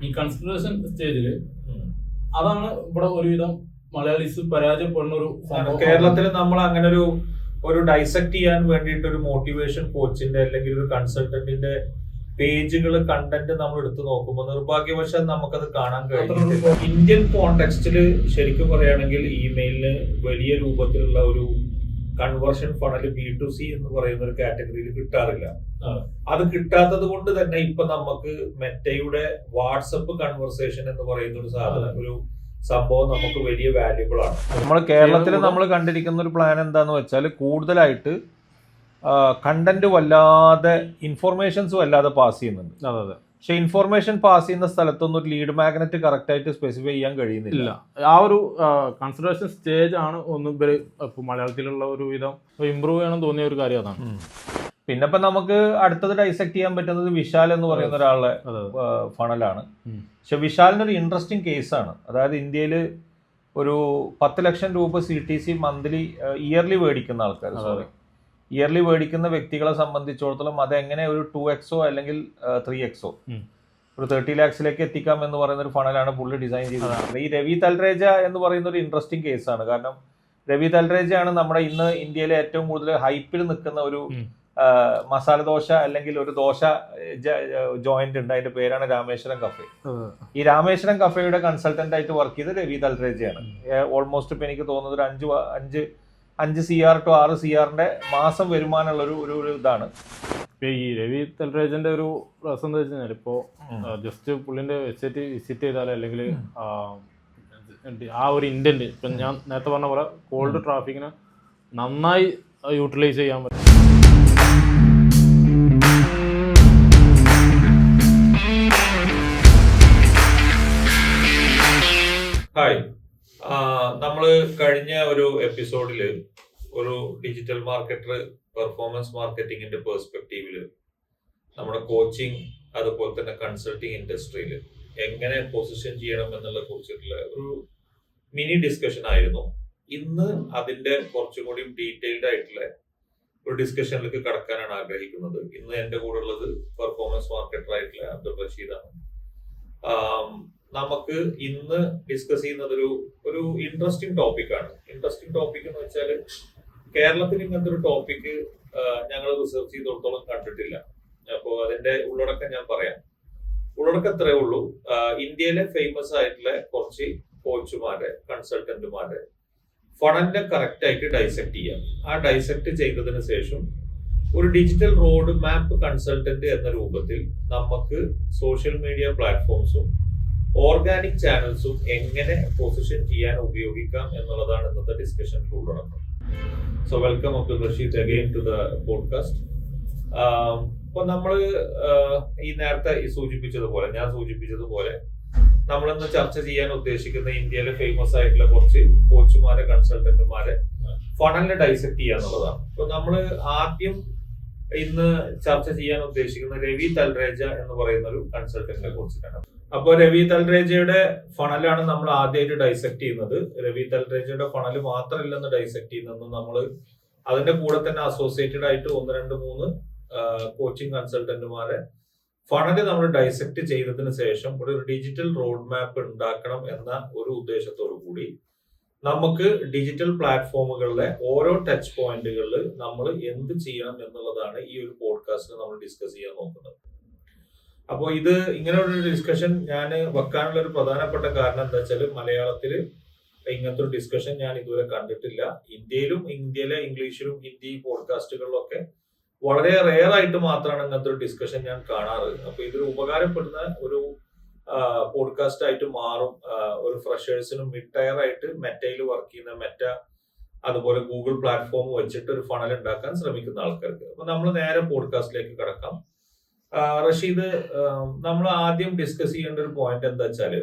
ഈ കൺസിഡറേഷൻ സ്റ്റേജില് അതാണ് ഇവിടെ ഒരുവിധം മലയാളീസ് പരാജയപ്പെടുന്ന ഒരു സംഭവം. കേരളത്തിൽ നമ്മൾ അങ്ങനെ ഒരു ഡൈസെക്ട് ചെയ്യാൻ വേണ്ടിയിട്ട് ഒരു മോട്ടിവേഷൻ കോച്ചിന്റെ അല്ലെങ്കിൽ ഒരു കൺസൾട്ടന്റിന്റെ പേജുകൾ കണ്ടന്റ് നമ്മൾ എടുത്തു നോക്കുമ്പോൾ നിർഭാഗ്യവശാൽ നമുക്കത് കാണാൻ കഴിയുന്നില്ല. ഇന്ത്യൻ കോണ്ടെക്സ്റ്റില് ശരിക്കും പറയുകയാണെങ്കിൽ ഇമെയിലിന് വലിയ രൂപത്തിലുള്ള ഒരു കൺവേർഷൻ ഫണൽ B2C എന്ന് പറയുന്ന ഒരു കാറ്റഗറിയിൽ കിട്ടാറില്ല. അത് കിട്ടാത്തത് കൊണ്ട് തന്നെ ഇപ്പൊ നമുക്ക് മെറ്റയുടെ വാട്സപ്പ് കൺവെർസേഷൻ എന്ന് പറയുന്ന ഒരു സാധനം ഒരു സംഭവം നമുക്ക് വലിയ വാല്യുബിൾ ആണ്. നമ്മൾ കേരളത്തിൽ നമ്മൾ കണ്ടിരിക്കുന്ന ഒരു പ്ലാൻ എന്താന്ന് വെച്ചാൽ കൂടുതലായിട്ട് കണ്ടന്റ് വല്ലാതെ ഇൻഫോർമേഷൻസ് വല്ലാതെ പാസ് ചെയ്യുന്നുണ്ട്. അതെ. പക്ഷെ ഇൻഫോർമേഷൻ പാസ് ചെയ്യുന്ന സ്ഥലത്തൊന്നും ഒരു ലീഡ് മാഗ്നറ്റ് കറക്റ്റ് ആയിട്ട് സ്പെസിഫൈ ചെയ്യാൻ കഴിയുന്നില്ല. ആ ഒരു കൺസിഡറേഷൻ സ്റ്റേജ് ആണ് ഒന്നും ഇപ്പൊ മലയാളത്തിലുള്ള ഒരു വിധം ഇമ്പ്രൂവ് ചെയ്യണം തോന്നിയ ഒരു കാര്യം അതാണ്. പിന്നെ ഇപ്പൊ നമുക്ക് അടുത്തത് ഡൈസെക്ട് ചെയ്യാൻ പറ്റുന്നത് വിശാൽ എന്ന് പറയുന്ന ഒരാളുടെ ഫണലാണ്. പക്ഷെ വിശാലിനൊരു ഇൻട്രസ്റ്റിംഗ് കേസാണ്. അതായത് ഇന്ത്യയിൽ ഒരു 10 ലക്ഷം രൂപ CTC മന്ത്ലി ഇയർലി മേടിക്കുന്ന ആൾക്കാർ, ഇയർലി മേടിക്കുന്ന വ്യക്തികളെ സംബന്ധിച്ചിടത്തോളം അതെങ്ങനെ ഒരു 2x അല്ലെങ്കിൽ 3x ഒരു 30 lakhs എത്തിക്കാം എന്ന് പറയുന്ന ഒരു ഫണലാണ് പുള്ളി ഡിസൈൻ ചെയ്തത്. ഈ രവി തൽരേജ എന്ന് പറയുന്ന ഒരു ഇൻട്രസ്റ്റിംഗ് കേസാണ്. കാരണം രവി തൽരേജയാണ് നമ്മുടെ ഇന്ന് ഇന്ത്യയിലെ ഏറ്റവും കൂടുതൽ ഹൈപ്പിൽ നിൽക്കുന്ന ഒരു മസാല ദോശ അല്ലെങ്കിൽ ഒരു ദോശ ജോയിന്റ് ഉണ്ട്. അതിന്റെ പേരാണ് രാമേശ്വരം കഫേ. ഈ രാമേശ്വരം കഫേയുടെ കൺസൾട്ടന്റ് ആയിട്ട് വർക്ക് ചെയ്ത് രവി തൽരേജയാണ്. ഓൾമോസ്റ്റ് ഇപ്പൊ എനിക്ക് തോന്നുന്നത് ഒരു 5 CR to 6 CR മാസം വരുമാനമുള്ള ഒരു ഇതാണ്. ഈ രവി തൽരേജന്റെ ഒരു രസം എന്താ വെച്ച് കഴിഞ്ഞാൽ ഇപ്പോ ജസ്റ്റ് പുള്ളിന്റെ വെബ്സൈറ്റ് വിസിറ്റ് ചെയ്താൽ അല്ലെങ്കിൽ ആ ഒരു ഇന്റന്റ് ഇപ്പൊ ഞാൻ നേരത്തെ പറഞ്ഞ പോലെ കോൾഡ് ട്രാഫിക്കിനെ നന്നായി യൂട്ടിലൈസ് ചെയ്യാൻ പറ്റും. ഹായ്, നമ്മള് കഴിഞ്ഞ ഒരു എപ്പിസോഡില് ഒരു ഡിജിറ്റൽ മാർക്കറ്റർ പെർഫോമൻസ് മാർക്കറ്റിംഗിന്റെ പെർസ്പെക്റ്റീവില് നമ്മുടെ കോച്ചിങ് അതുപോലെ തന്നെ കൺസൾട്ടിങ് ഇൻഡസ്ട്രിയിൽ എങ്ങനെ പൊസിഷൻ ചെയ്യണം എന്നുള്ള കുറിച്ചിട്ടുള്ള ഒരു മിനി ഡിസ്കഷൻ ആയിരുന്നു. ഇന്ന് അതിന്റെ കുറച്ചും കൂടി ഡീറ്റെയിൽഡ് ആയിട്ടുള്ള ഒരു ഡിസ്കഷനിലേക്ക് കടക്കാനാണ് ആഗ്രഹിക്കുന്നത്. ഇന്ന് എന്റെ കൂടെ ഉള്ളത് പെർഫോമൻസ് മാർക്കറ്റർ ആയിട്ടുള്ള അബ്ദുൾ റഷീദാണ്. നമുക്ക് ഇന്ന് ഡിസ്കസ് ചെയ്യുന്നത് ഒരു ഇൻട്രസ്റ്റിംഗ് ടോപ്പിക്കാണ്. ഇൻട്രസ്റ്റിംഗ് ടോപ്പിക് എന്ന് വെച്ചാൽ കേരളത്തിൽ ഇങ്ങനത്തെ ഒരു ടോപ്പിക്ക് ഞങ്ങൾ റിസർച്ച് ചെയ്തിടത്തോളം കണ്ടിട്ടില്ല. അപ്പോൾ അതിന്റെ ഉള്ളടക്കം ഞാൻ പറയാം. ഉള്ളടക്കം ഇത്രേ ഉള്ളൂ. ഇന്ത്യയിലെ ഫേമസ് ആയിട്ടുള്ള കുറച്ച് കോച്ചുമാരെ കൺസൾട്ടന്റുമാരെ ഫണലിനെ കറക്റ്റ് ആയിട്ട് ഡൈസെക്ട് ചെയ്യാം. ആ ഡൈസെക്ട് ചെയ്തതിന് ശേഷം ഒരു ഡിജിറ്റൽ റോഡ് മാപ്പ് കൺസൾട്ടന്റ് എന്ന രൂപത്തിൽ നമുക്ക് സോഷ്യൽ മീഡിയ പ്ലാറ്റ്ഫോംസും ഓർഗാനിക് ചാനൽസും എങ്ങനെ പൊസിഷൻ ചെയ്യാൻ ഉപയോഗിക്കാം എന്നുള്ളതാണ് ഇന്നത്തെ ഡിസ്കഷൻ ഉള്ളടക്കം. So welcome Abdul Rasheed again to the podcast. ഇപ്പൊ നമ്മള് ഈ നേരത്തെ ഞാൻ സൂചിപ്പിച്ചതുപോലെ നമ്മളിന്ന് ചർച്ച ചെയ്യാൻ ഉദ്ദേശിക്കുന്ന ഇന്ത്യയിലെ ഫേമസ് ആയിട്ടുള്ള കുറച്ച് കോച്ചുമാരെ കൺസൾട്ടന്റുമാരെ ഫണലിനെ ഡൈസെക്ട് ചെയ്യുക എന്നുള്ളതാണ്. അപ്പൊ നമ്മള് ആദ്യം ഇന്ന് ചർച്ച ചെയ്യാൻ ഉദ്ദേശിക്കുന്ന രവി തൽരേജ എന്ന് പറയുന്ന ഒരു കൺസൾട്ടന്റിനെ കുറിച്ചിട്ടാണ്. അപ്പോൾ രവി തൽരേജയുടെ ഫണലാണ് നമ്മൾ ആദ്യമായിട്ട് ഡൈസെക്ട് ചെയ്യുന്നത്. രവി തൽരേജയുടെ ഫണല് മാത്രമല്ലെന്ന് ഡൈസെക്ട് ചെയ്യുന്നത്, നമ്മൾ അതിന്റെ കൂടെ തന്നെ അസോസിയേറ്റഡ് ആയിട്ട് 1, 2, 3 കോച്ചിങ് കൺസൾട്ടന്റുമാരെ ഫണല് നമ്മൾ ഡൈസെക്ട് ചെയ്തതിന് ശേഷം ഒരു ഡിജിറ്റൽ റോഡ് മാപ്പ് ഉണ്ടാക്കണം എന്ന ഒരു ഉദ്ദേശത്തോടു കൂടി നമുക്ക് ഡിജിറ്റൽ പ്ലാറ്റ്ഫോമുകളിലെ ഓരോ ടച്ച് പോയിന്റുകളിൽ നമ്മൾ എന്ത് ചെയ്യണം എന്നുള്ളതാണ് ഈ ഒരു പോഡ്കാസ്റ്റിൽ നമ്മൾ ഡിസ്കസ് ചെയ്യാൻ നോക്കുന്നത്. അപ്പോൾ ഇത് ഇങ്ങനെ ഒരു ഡിസ്കഷൻ ഞാൻ വെക്കാനുള്ള ഒരു പ്രധാനപ്പെട്ട കാരണം എന്താ വെച്ചാൽ മലയാളത്തില് ഇങ്ങനത്തെ ഒരു ഡിസ്കഷൻ ഞാൻ ഇതുവരെ കണ്ടിട്ടില്ല. ഇന്ത്യയിലെ ഇംഗ്ലീഷിലും ഹിന്ദി പോഡ്കാസ്റ്റുകളിലൊക്കെ വളരെ റെയർ ആയിട്ട് മാത്രമാണ് ഇങ്ങനത്തെ ഒരു ഡിസ്കഷൻ ഞാൻ കാണാറ്. അപ്പൊ ഇതൊരു ഉപകാരപ്പെടുന്ന ഒരു പോഡ്കാസ്റ്റ് ആയിട്ട് മാറും. ഒരു ഫ്രഷേഴ്സിനും മിഡ് ടയർ ആയിട്ട് മെറ്റയിൽ വർക്ക് ചെയ്യുന്ന മെറ്റ അതുപോലെ ഗൂഗിൾ പ്ലാറ്റ്ഫോം വെച്ചിട്ട് ഒരു ഫണൽ ഉണ്ടാക്കാൻ ശ്രമിക്കുന്ന ആൾക്കാർക്ക്. അപ്പൊ നമ്മൾ നേരെ പോഡ്കാസ്റ്റിലേക്ക് കടക്കാം. റഷീദ്, നമ്മൾ ആദ്യം ഡിസ്കസ് ചെയ്യേണ്ട ഒരു പോയിന്റ് എന്താ വെച്ചാല്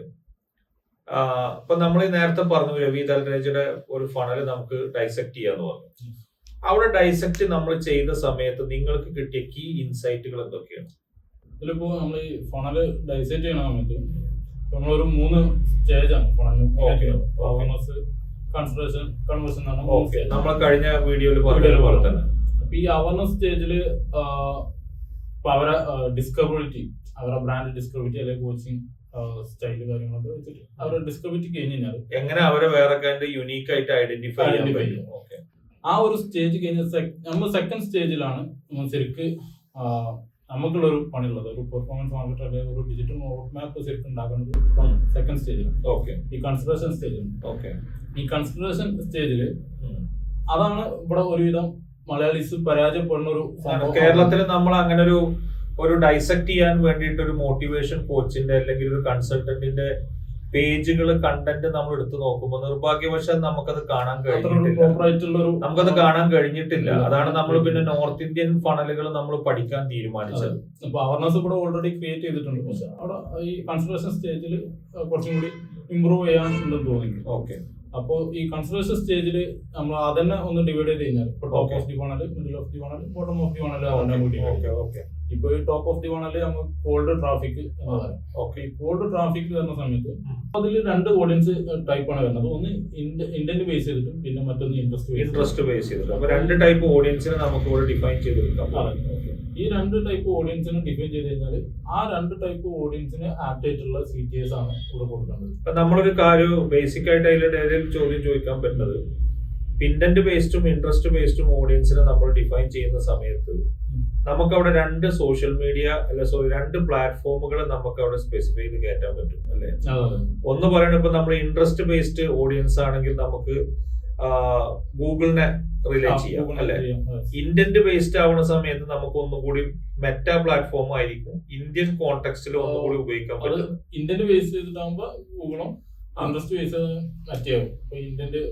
ഇപ്പൊ നമ്മൾ നേരത്തെ പറഞ്ഞു രവി തൽരേജയുടെ ഒരു ഫണല് നമുക്ക് ഡൈസെക്ട് ചെയ്യാന്ന് പറഞ്ഞു. അവിടെ ഡൈസെക്ട് നമ്മൾ ചെയ്ത സമയത്ത് നിങ്ങൾക്ക് കിട്ടിയ കീ ഇൻസൈറ്റുകൾ എന്തൊക്കെയാണ്? ഇതിലിപ്പോ നമ്മൾ ഈ ഫണല് ഡൈസെക്ട് ചെയ്യണ സമയത്ത് നമ്മളൊരു 3 സ്റ്റേജാണ് ഫണല്. കൺസിഡറേഷൻ, കൺവേർഷൻ നമ്മൾ കഴിഞ്ഞ വീഡിയോയിൽ പോലെ തന്നെ. അപ്പൊ ഈ അവയർനെസ് സ്റ്റേജില് അവരെ ഡിസ്കവറിറ്റി, അവരുടെ ബ്രാൻഡ് ഡിസ്കവറിറ്റി അല്ലെങ്കിൽ കോച്ചിങ് സ്റ്റൈല് കാര്യങ്ങളൊക്കെ വെച്ചിട്ട് അവരെ ഡിസ്കവറിറ്റി കഴിഞ്ഞ് കഴിഞ്ഞാൽ എങ്ങനെ അവരെ വേറെ യുണീക്ക് ആയിട്ട് ഐഡന്റിഫൈ ചെയ്യാൻ പറ്റും. ഓക്കെ, ആ ഒരു സ്റ്റേജ് കഴിഞ്ഞ നമ്മൾ സെക്കൻഡ് സ്റ്റേജിലാണ് നമ്മൾ ശരിക്ക് നമുക്കുള്ളൊരു പണിയുള്ളത്. ഒരു പെർഫോമൻസ് മാർക്കറ്റ് അല്ലെങ്കിൽ ഒരു ഡിജിറ്റൽ റോഡ് മാപ്പ് ശരിക്കും ഉണ്ടാക്കുന്നത് സെക്കൻഡ് സ്റ്റേജിലാണ്. ഓക്കെ, ഈ കൺസിഡറേഷൻ സ്റ്റേജിൽ. ഓക്കെ, ഈ കൺസിഡറേഷൻ സ്റ്റേജിൽ അതാണ് ഇവിടെ ഒരുവിധം മലയാളീസ് പരാജയപ്പെടുന്ന ഒരു കേരളത്തിൽ നമ്മൾ അങ്ങനെ ഒരു ഡൈസെക്ട് ചെയ്യാൻ വേണ്ടിയിട്ട് ഒരു മോട്ടിവേഷൻ കോച്ചിന്റെ അല്ലെങ്കിൽ ഒരു കൺസൾട്ടന്റിന്റെ പേജുകൾ കണ്ടന്റ് നമ്മൾ എടുത്തു നോക്കുമ്പോൾ നിർഭാഗ്യവശാൽ നമുക്കത് കാണാൻ കഴിഞ്ഞിട്ടില്ല. അതാണ് നമ്മൾ പിന്നെ നോർത്ത് ഇന്ത്യൻ ഫണലുകൾ നമ്മൾ പഠിക്കാൻ തീരുമാനിച്ചത്. അവയർനെസ് ഇവിടെ ഓൾറെഡി ക്രിയേറ്റ് ചെയ്തിട്ടുണ്ട്. പക്ഷെ അവിടെ ഈ കൺസിഡറേഷൻ സ്റ്റേജിൽ കുറച്ചും കൂടി ഇമ്പ്രൂവ് ചെയ്യാനുണ്ടെന്ന് തോന്നി. ഓക്കെ, അപ്പോൾ ഈ കൺസിഡറേഷൻ സ്റ്റേജിൽ നമ്മൾ അതന്നെ ഒന്ന് ഡിവൈഡ് ചെയ്ത് കഴിഞ്ഞാൽ ഇപ്പൊ top of the funnel, middle of the funnel, bottom of the funnel. ഇപ്പൊ ഈ ടോപ്പ് ഓഫ് ദി ഫണൽ നമുക്ക് കോൾഡ് ട്രാഫിക് എന്ന് പറയാം. ഓക്കെ, ഈ കോൾഡ് ട്രാഫിക് വരുന്ന സമയത്ത് അതിൽ രണ്ട് ഓഡിയൻസ് ടൈപ്പാണ് വരുന്നത്. ഒന്ന് ഇന്റന്റ് ബേസ് ചെയ്തിട്ടും പിന്നെ മറ്റൊന്ന് ഇൻട്രസ്റ്റ് ബേസ് ചെയ്തിട്ടും. അപ്പൊ രണ്ട് ടൈപ്പ് ഓഡിയൻസിനെ നമുക്ക് ഇവിടെ ഡിഫൈൻ ചെയ്തെടുക്കാം. ഈ രണ്ട് ടൈപ്പ് ഓഡിയൻസിനെ ഡിഫൈൻ ചെയ്ത് കഴിഞ്ഞാൽ ആ രണ്ട് ടൈപ്പ് ഓഡിയൻസിന് ആപ്റ്റ് ആയിട്ടുള്ള CTAs ആണ് ഇവിടെ കൊടുക്കേണ്ടത്. നമ്മളൊരു കാര്യം ബേസിക് ആയിട്ട് അതിൽ ചോദ്യം ചോദിക്കാൻ പറ്റുന്നത്, ഇന്റന്റ് ബേസ്ഡും ഇൻട്രസ്റ്റ് ബേസ്ഡും ഓഡിയൻസിനെ നമ്മൾ ഡിഫൈൻ ചെയ്യുന്ന സമയത്ത് നമുക്ക് അവിടെ രണ്ട് സോഷ്യൽ മീഡിയ രണ്ട് പ്ലാറ്റ്ഫോമുകൾ നമുക്ക് അവിടെ സ്പെസിഫൈ ചെയ്ത് കയറ്റാൻ പറ്റും അല്ലെ? ഒന്ന് പറയുന്നത് ഇപ്പൊ നമ്മൾ ഇൻട്രസ്റ്റ് ബേസ്ഡ് ഓഡിയൻസ് ആണെങ്കിൽ നമുക്ക് ഗൂഗിളിനെ റിലേറ്റ് ചെയ്യാം അല്ലെ? ഇന്റന്റ് ബേസ്ഡ് ആവുന്ന സമയത്ത് നമുക്ക് ഒന്നുകൂടി മെറ്റാ പ്ലാറ്റ്ഫോം ആയിരിക്കും ഇന്ത്യൻ കോണ്ടെക്സ്റ്റിൽ ഒന്നുകൂടി ഉപയോഗിക്കാൻ പറ്റും. ഇന്റന്റ് ബേസ് ചെയ്തിട്ടാകുമ്പോ ഗൂഗിളും ഇൻട്രസ്റ്റ് ബേസ് മറ്റേയാവും. ഇന്റന്റ്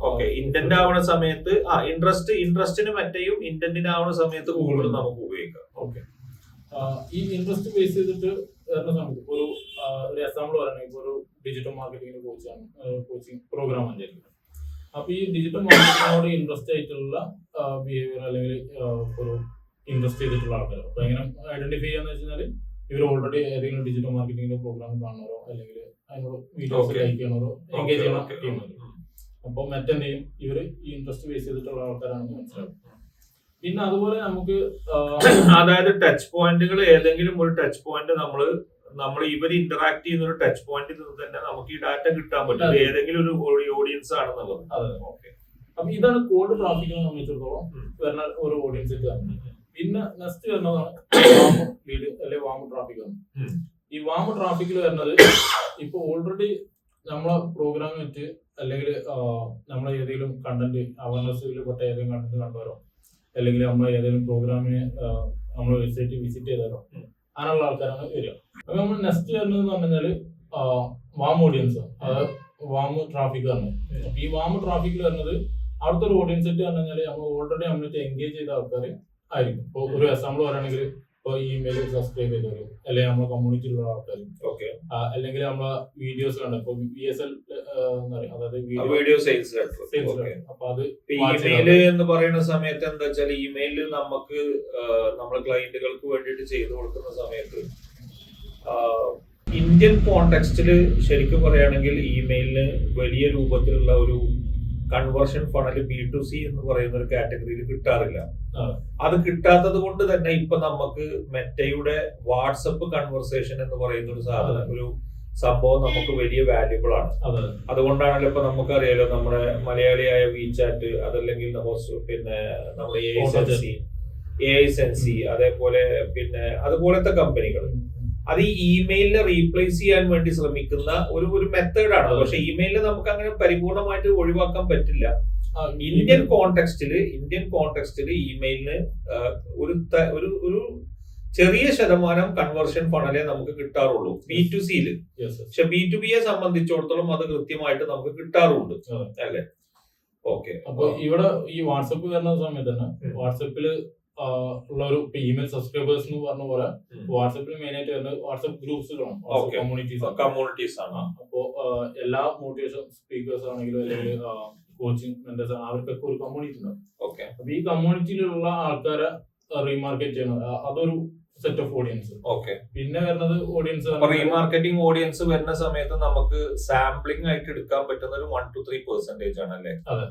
ഓക്കെ, ഇന്റന്റ് ആവുന്ന സമയത്ത് ഇൻട്രസ്റ്റിന് മറ്റേയും ഇന്റന്റിന് ആവുന്ന സമയത്ത് ഗൂഗിളും നമുക്ക് ഉപയോഗിക്കാം. ഓക്കെ, ഈ ഇൻട്രസ്റ്റ് ബേസ് ചെയ്തിട്ട് വരുന്ന സമയത്ത് ഒരു എക്സാമ്പിൾ പറയുകയാണെങ്കിൽ ഇപ്പൊ ഒരു ഡിജിറ്റൽ മാർക്കറ്റിംഗിന് കോച്ചിങ് പ്രോഗ്രാം ആയിരിക്കും. അപ്പൊ ഈ ഡിജിറ്റൽ മാർക്കറ്റിങ്ങിനോട് ഇൻട്രസ്റ്റ് ആയിട്ടുള്ള ബിഹേവിയർ അല്ലെങ്കിൽ ഒരു ഇൻട്രസ്റ്റ് ചെയ്തിട്ടുള്ള ആൾക്കാർ അപ്പൊ എങ്ങനെ ഐഡന്റിഫൈ ചെയ്യാന്ന് വെച്ചാൽ ഇവർ ഓൾറെഡി ഏതെങ്കിലും ഡിജിറ്റൽ മാർക്കറ്റിംഗിന്റെ പ്രോഗ്രാം കാണുന്നവരോ അല്ലെങ്കിൽ അതിനോട് വീഡിയോസ് ലൈക്ക് ചെയ്യണവരോ എൻഗേജ് ചെയ്യണ ടീമാണ്. അപ്പൊ മറ്റെന്ത് ചെയ്യും, ഇവര് ഈ ഇൻട്രസ്റ്റ് ബേസ് ചെയ്തിട്ടുള്ള ആൾക്കാരാണെന്ന് മനസ്സിലാവും. പിന്നെ അതുപോലെ നമുക്ക് അതായത് ടച്ച് പോയിന്റുകൾ ഏതെങ്കിലും ഒരു ടച്ച് പോയിന്റ് നമ്മൾ ഇവർ ഇന്ററാക്ട് ചെയ്യുന്ന ഒരു ടച്ച് പോയിന്റിൽ നിന്ന് തന്നെ നമുക്ക് ഈ ഡാറ്റ കിട്ടാൻ പറ്റും ഏതെങ്കിലും ഒരു ഓഡിയൻസ് ആണെന്നുള്ളത്. അപ്പൊ ഇതാണ് കോൾഡ് ട്രാഫിക്കിനെ സംബന്ധിച്ചിടത്തോളം വരുന്ന ഒരു ഓഡിയൻസ്. പിന്നെ നെക്സ്റ്റ് വരുന്നതാണ് വാം ലീഡ് അല്ലെങ്കിൽ വാം ട്രാഫിക് ആണ്. ഈ വാം ട്രാഫിക്കിൽ വരുന്നത് ഇപ്പൊ ഓൾറെഡി നമ്മളെ പ്രോഗ്രാം വെച്ച് അല്ലെങ്കിൽ നമ്മളെ ഏതെങ്കിലും കണ്ടന്റ് അവയർനെസ്സിൽ പെട്ട ഏതെങ്കിലും കണ്ടന്റ് കണ്ടുവരോ അല്ലെങ്കിൽ നമ്മളെ ഏതെങ്കിലും പ്രോഗ്രാമിന് നമ്മളെ വെബ്സൈറ്റ് വിസിറ്റ് ചെയ്താലോ അങ്ങനെയുള്ള ആൾക്കാരാണ് വരിക. അപ്പൊ നമ്മൾ നെക്സ്റ്റ് വരുന്നതെന്ന് പറഞ്ഞു കഴിഞ്ഞാല് വാം ഓഡിയൻസ്, അതായത് വാം ട്രാഫിക് ആണ്. അപ്പൊ ഈ വാം ട്രാഫിക്കിൽ വരുന്നത് അവിടുത്തെ ഒരു ഓഡിയൻസ് ആയിട്ട് പറഞ്ഞു കഴിഞ്ഞാൽ നമ്മൾ ഓൾറെഡി നമ്മളിട്ട് എൻഗേജ് ചെയ്ത ആൾക്കാർ ആയിരിക്കും. ഇപ്പൊ ഒരു എക്സാമ്പിൾ പറയുകയാണെങ്കിൽ ഇപ്പൊ ഇമെയിൽ സബ്സ്ക്രൈബ് ചെയ്തവര് അല്ലെങ്കിൽ നമ്മളെ കമ്മ്യൂണിറ്റിയിലുള്ള ആൾക്കാർ അല്ലെങ്കിൽ നമ്മളെ വീഡിയോസ് കണ്ട ഇപ്പൊ VSL എന്ന് പറയും, അതായത് വീഡിയോ സെയിൽസ്. അപ്പൊ അത് ഇമെയിൽ എന്ന് പറയുന്ന സമയത്ത് എന്താ വെച്ചാൽ ഇമെയില് നമുക്ക് നമ്മളെ ക്ലയന്റുകൾക്ക് വേണ്ടിയിട്ട് ചെയ്തു കൊടുക്കുന്ന സമയത്ത് ഇന്ത്യൻ കോണ്ടെക്സ്റ്റില് ശരിക്കും പറയുകയാണെങ്കിൽ ഇമെയിലിന് വലിയ രൂപത്തിലുള്ള ഒരു കൺവേർഷൻ ഫണൽ B2C എന്ന് പറയുന്ന ഒരു കാറ്റഗറിയിൽ കിട്ടാറില്ല. അത് കിട്ടാത്തത് കൊണ്ട് തന്നെ ഇപ്പൊ നമുക്ക് മെറ്റയുടെ വാട്സപ്പ് കൺവെർസേഷൻ എന്ന് പറയുന്ന ഒരു സാധനം ഒരു സംഭവം നമുക്ക് വലിയ വാല്യുബിൾ ആണ്. അതുകൊണ്ടാണല്ലോ ഇപ്പൊ നമുക്കറിയാലോ നമ്മുടെ മലയാളിയായ WeChat അതല്ലെങ്കിൽ പിന്നെ നമ്മുടെ AI സെൻസി അതേപോലെ പിന്നെ അതുപോലത്തെ കമ്പനികൾ അത് ഈ ഇമെയിലിനെ റീപ്ലേസ് ചെയ്യാൻ വേണ്ടി ശ്രമിക്കുന്ന ഒരു മെത്തേഡാണ്. പക്ഷെ ഇമെയിലിനെ നമുക്ക് അങ്ങനെ പരിപൂർണമായിട്ട് ഒഴിവാക്കാൻ പറ്റില്ല. ഇന്ത്യൻ കോണ്ടെക്സ്റ്റില് ഇമെയിലിന് ഒരു ചെറിയ ശതമാനം കൺവേർഷൻ ഫണലേ നമുക്ക് കിട്ടാറുള്ളൂ B2Cയില്. പക്ഷെ B2Bയെ സംബന്ധിച്ചിടത്തോളം അത് കൃത്യമായിട്ട് നമുക്ക് കിട്ടാറുണ്ട് അല്ലേ? ഓക്കെ, അപ്പൊ ഇവിടെ ഈ വാട്സപ്പ് വരുന്ന സമയത്ത് തന്നെ വാട്സപ്പില് ഉള്ള ഒരു ഇമെയിൽ സബ്സ്ക്രൈബേഴ്സ് എന്ന് പറഞ്ഞ പോലെ വാട്സപ്പിൽ മെയിൻ ആയിട്ട് വരുന്നത് വാട്സപ്പ് ഗ്രൂപ്പ്സുകളാണ്, കമ്മ്യൂണിറ്റീസ് ആണ്. അപ്പോ എല്ലാ മോട്ടിവേഷൻ സ്പീക്കേഴ്സ് ആണെങ്കിലും അല്ലെങ്കിൽ കോച്ചിങ് മെന്റേഴ്സ് ആണ്, അവർക്കൊക്കെ ഒരു കമ്മ്യൂണിറ്റി ഉണ്ട്. അപ്പൊ ഈ കമ്മ്യൂണിറ്റിയിലുള്ള ആൾക്കാരെ റീമാർക്കറ്റ് ചെയ്യുന്നത് അതൊരു സെറ്റ് ഓഫ് ഓഡിയൻസ്. പിന്നെ വരുന്നത് ഓഡിയൻസ് റീമാർക്കറ്റിംഗ് ഓഡിയൻസ് വരുന്ന സമയത്ത് നമുക്ക് സാമ്പിളിംഗ് ആയിട്ട് എടുക്കാൻ പറ്റുന്ന ഒരു 1 to 3% ആണ് അല്ലേ? അതെ,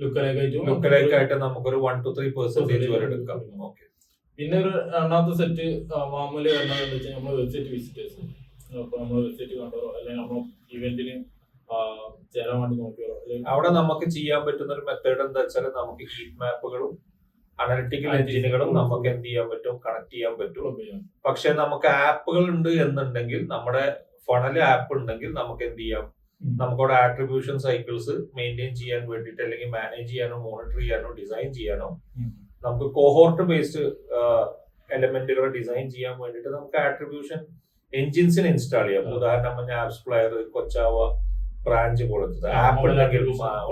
ലുക്കലൈക്ക് ആയിട്ട് നമുക്കൊരു 1 to 3% വരെ എടുക്കാം. പിന്നെ ഒരു രണ്ടാമത്തെ സെറ്റ് വാമില് വരുന്നത് എന്താ വെച്ചാൽ നമ്മൾ വെബ്സൈറ്റ് വിസിറ്റേഴ്സ്. ഇപ്പൊ നമ്മൾ വെബ്സൈറ്റ് കണ്ടോ അല്ലെങ്കിൽ നമ്മൾ ഇവന്റിന് ചേരാൻ വേണ്ടി നോക്കിയോ അല്ലെങ്കിൽ അവിടെ നമുക്ക് ചെയ്യാൻ പറ്റുന്ന ഒരു മെത്തേഡ് എന്താ വെച്ചാൽ നമുക്ക് ഹീറ്റ് മാപ്പുകളും അനലിറ്റിക്കൽ എഞ്ചിനുകളും നമുക്ക് എന്ത് ചെയ്യാൻ പറ്റും, കണക്ട് ചെയ്യാൻ പറ്റും. പക്ഷെ നമുക്ക് ആപ്പുകൾ ഉണ്ട് എന്നുണ്ടെങ്കിൽ, നമ്മുടെ ഫണല് ആപ്പ് ഉണ്ടെങ്കിൽ നമുക്ക് എന്ത് ചെയ്യാം, നമുക്കവിടെ ആട്രിബ്യൂഷൻ സൈക്കിൾസ് മെയിൻറ്റെയിൻ ചെയ്യാൻ വേണ്ടിയിട്ട് അല്ലെങ്കിൽ മാനേജ് ചെയ്യാനോ മോണിറ്റർ ചെയ്യാനോ ഡിസൈൻ ചെയ്യാനോ നമുക്ക് കോഹോർട്ട് ബേസ്ഡ് എലമെന്റുകൾ ഡിസൈൻ ചെയ്യാൻ വേണ്ടിയിട്ട് നമുക്ക് ആട്രിബ്യൂഷൻ എൻജിൻസിന് ഇൻസ്റ്റാൾ ചെയ്യാം. ഉദാഹരണം പറഞ്ഞാൽ ആപ്സ് പ്ലെയർ, കൊച്ചാവ, ബ്രാഞ്ച് കൊടുത്തത് ആപ്പ്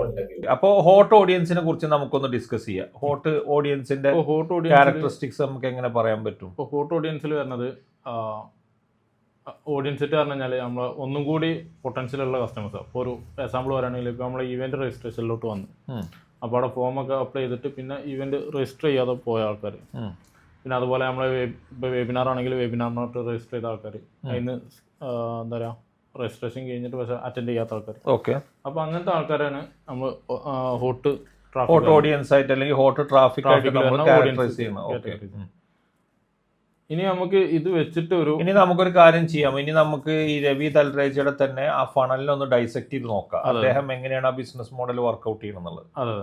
ഉണ്ടെങ്കിൽ. അപ്പോൾ ഹോട്ട് ഓഡിയൻസിനെ കുറിച്ച് നമുക്കൊന്ന് ഡിസ്കസ് ചെയ്യാം. ഹോട്ട് ഓഡിയൻസിന്റെ ക്യാരക്ടറിസ്റ്റിക്സ് നമുക്ക് എങ്ങനെ പറയാൻ പറ്റും? ഇപ്പോൾ ഹോട്ട് ഓഡിയൻസിൽ വരുന്നത് ഓഡിയൻസ് സെറ്റ് പറഞ്ഞു കഴിഞ്ഞാൽ നമ്മൾ ഒന്നും കൂടി പൊട്ടൻഷ്യൽ ഉള്ള കസ്റ്റമേഴ്സ്. ഇപ്പോൾ ഒരു എക്സാമ്പിൾ പറയുകയാണെങ്കിൽ ഇപ്പോൾ നമ്മൾ ഇവന്റ് രജിസ്ട്രേഷനിലോട്ട് വന്നു, അപ്പോൾ അവിടെ ഫോമൊക്കെ അപ്ലൈ ചെയ്തിട്ട് പിന്നെ ഇവന്റ് രജിസ്റ്റർ ചെയ്യാതെ പോയ ആൾക്കാർ, പിന്നെ അതുപോലെ നമ്മൾ ഇപ്പോൾ വെബിനാർ ആണെങ്കിൽ വെബിനാറിനോട്ട് രജിസ്റ്റർ ചെയ്ത ആൾക്കാർ, അതിന് എന്താ പറയുക രജിസ്ട്രേഷൻ കഴിഞ്ഞിട്ട് പക്ഷേ അറ്റൻഡ് ചെയ്യാത്ത ആൾക്കാർ. ഓക്കെ, അപ്പോൾ അങ്ങനത്തെ ആൾക്കാരാണ് നമ്മൾ ഹോട്ട് ഓഡിയൻസ് ആയിട്ട് അല്ലെങ്കിൽ ഹോട്ട് ട്രാഫിക് ആയിട്ട് നമ്മൾ കാറ്റഗറൈസ് ചെയ്യണം. ഓക്കെ, ഇനി നമുക്ക് ഇത് വെച്ചിട്ട് ഇനി നമുക്കൊരു കാര്യം ചെയ്യാം. ഇനി നമുക്ക് ഈ രവി തൽരേജയുടെ തന്നെ ആ ഫണലിനെ ഒന്ന് ഡൈസെക്ട് ചെയ്ത് നോക്കാം. അദ്ദേഹം എങ്ങനെയാണ് ആ ബിസിനസ് മോഡൽ വർക്ക്ഔട്ട് ചെയ്യണമെന്നുള്ളത്. അതെ,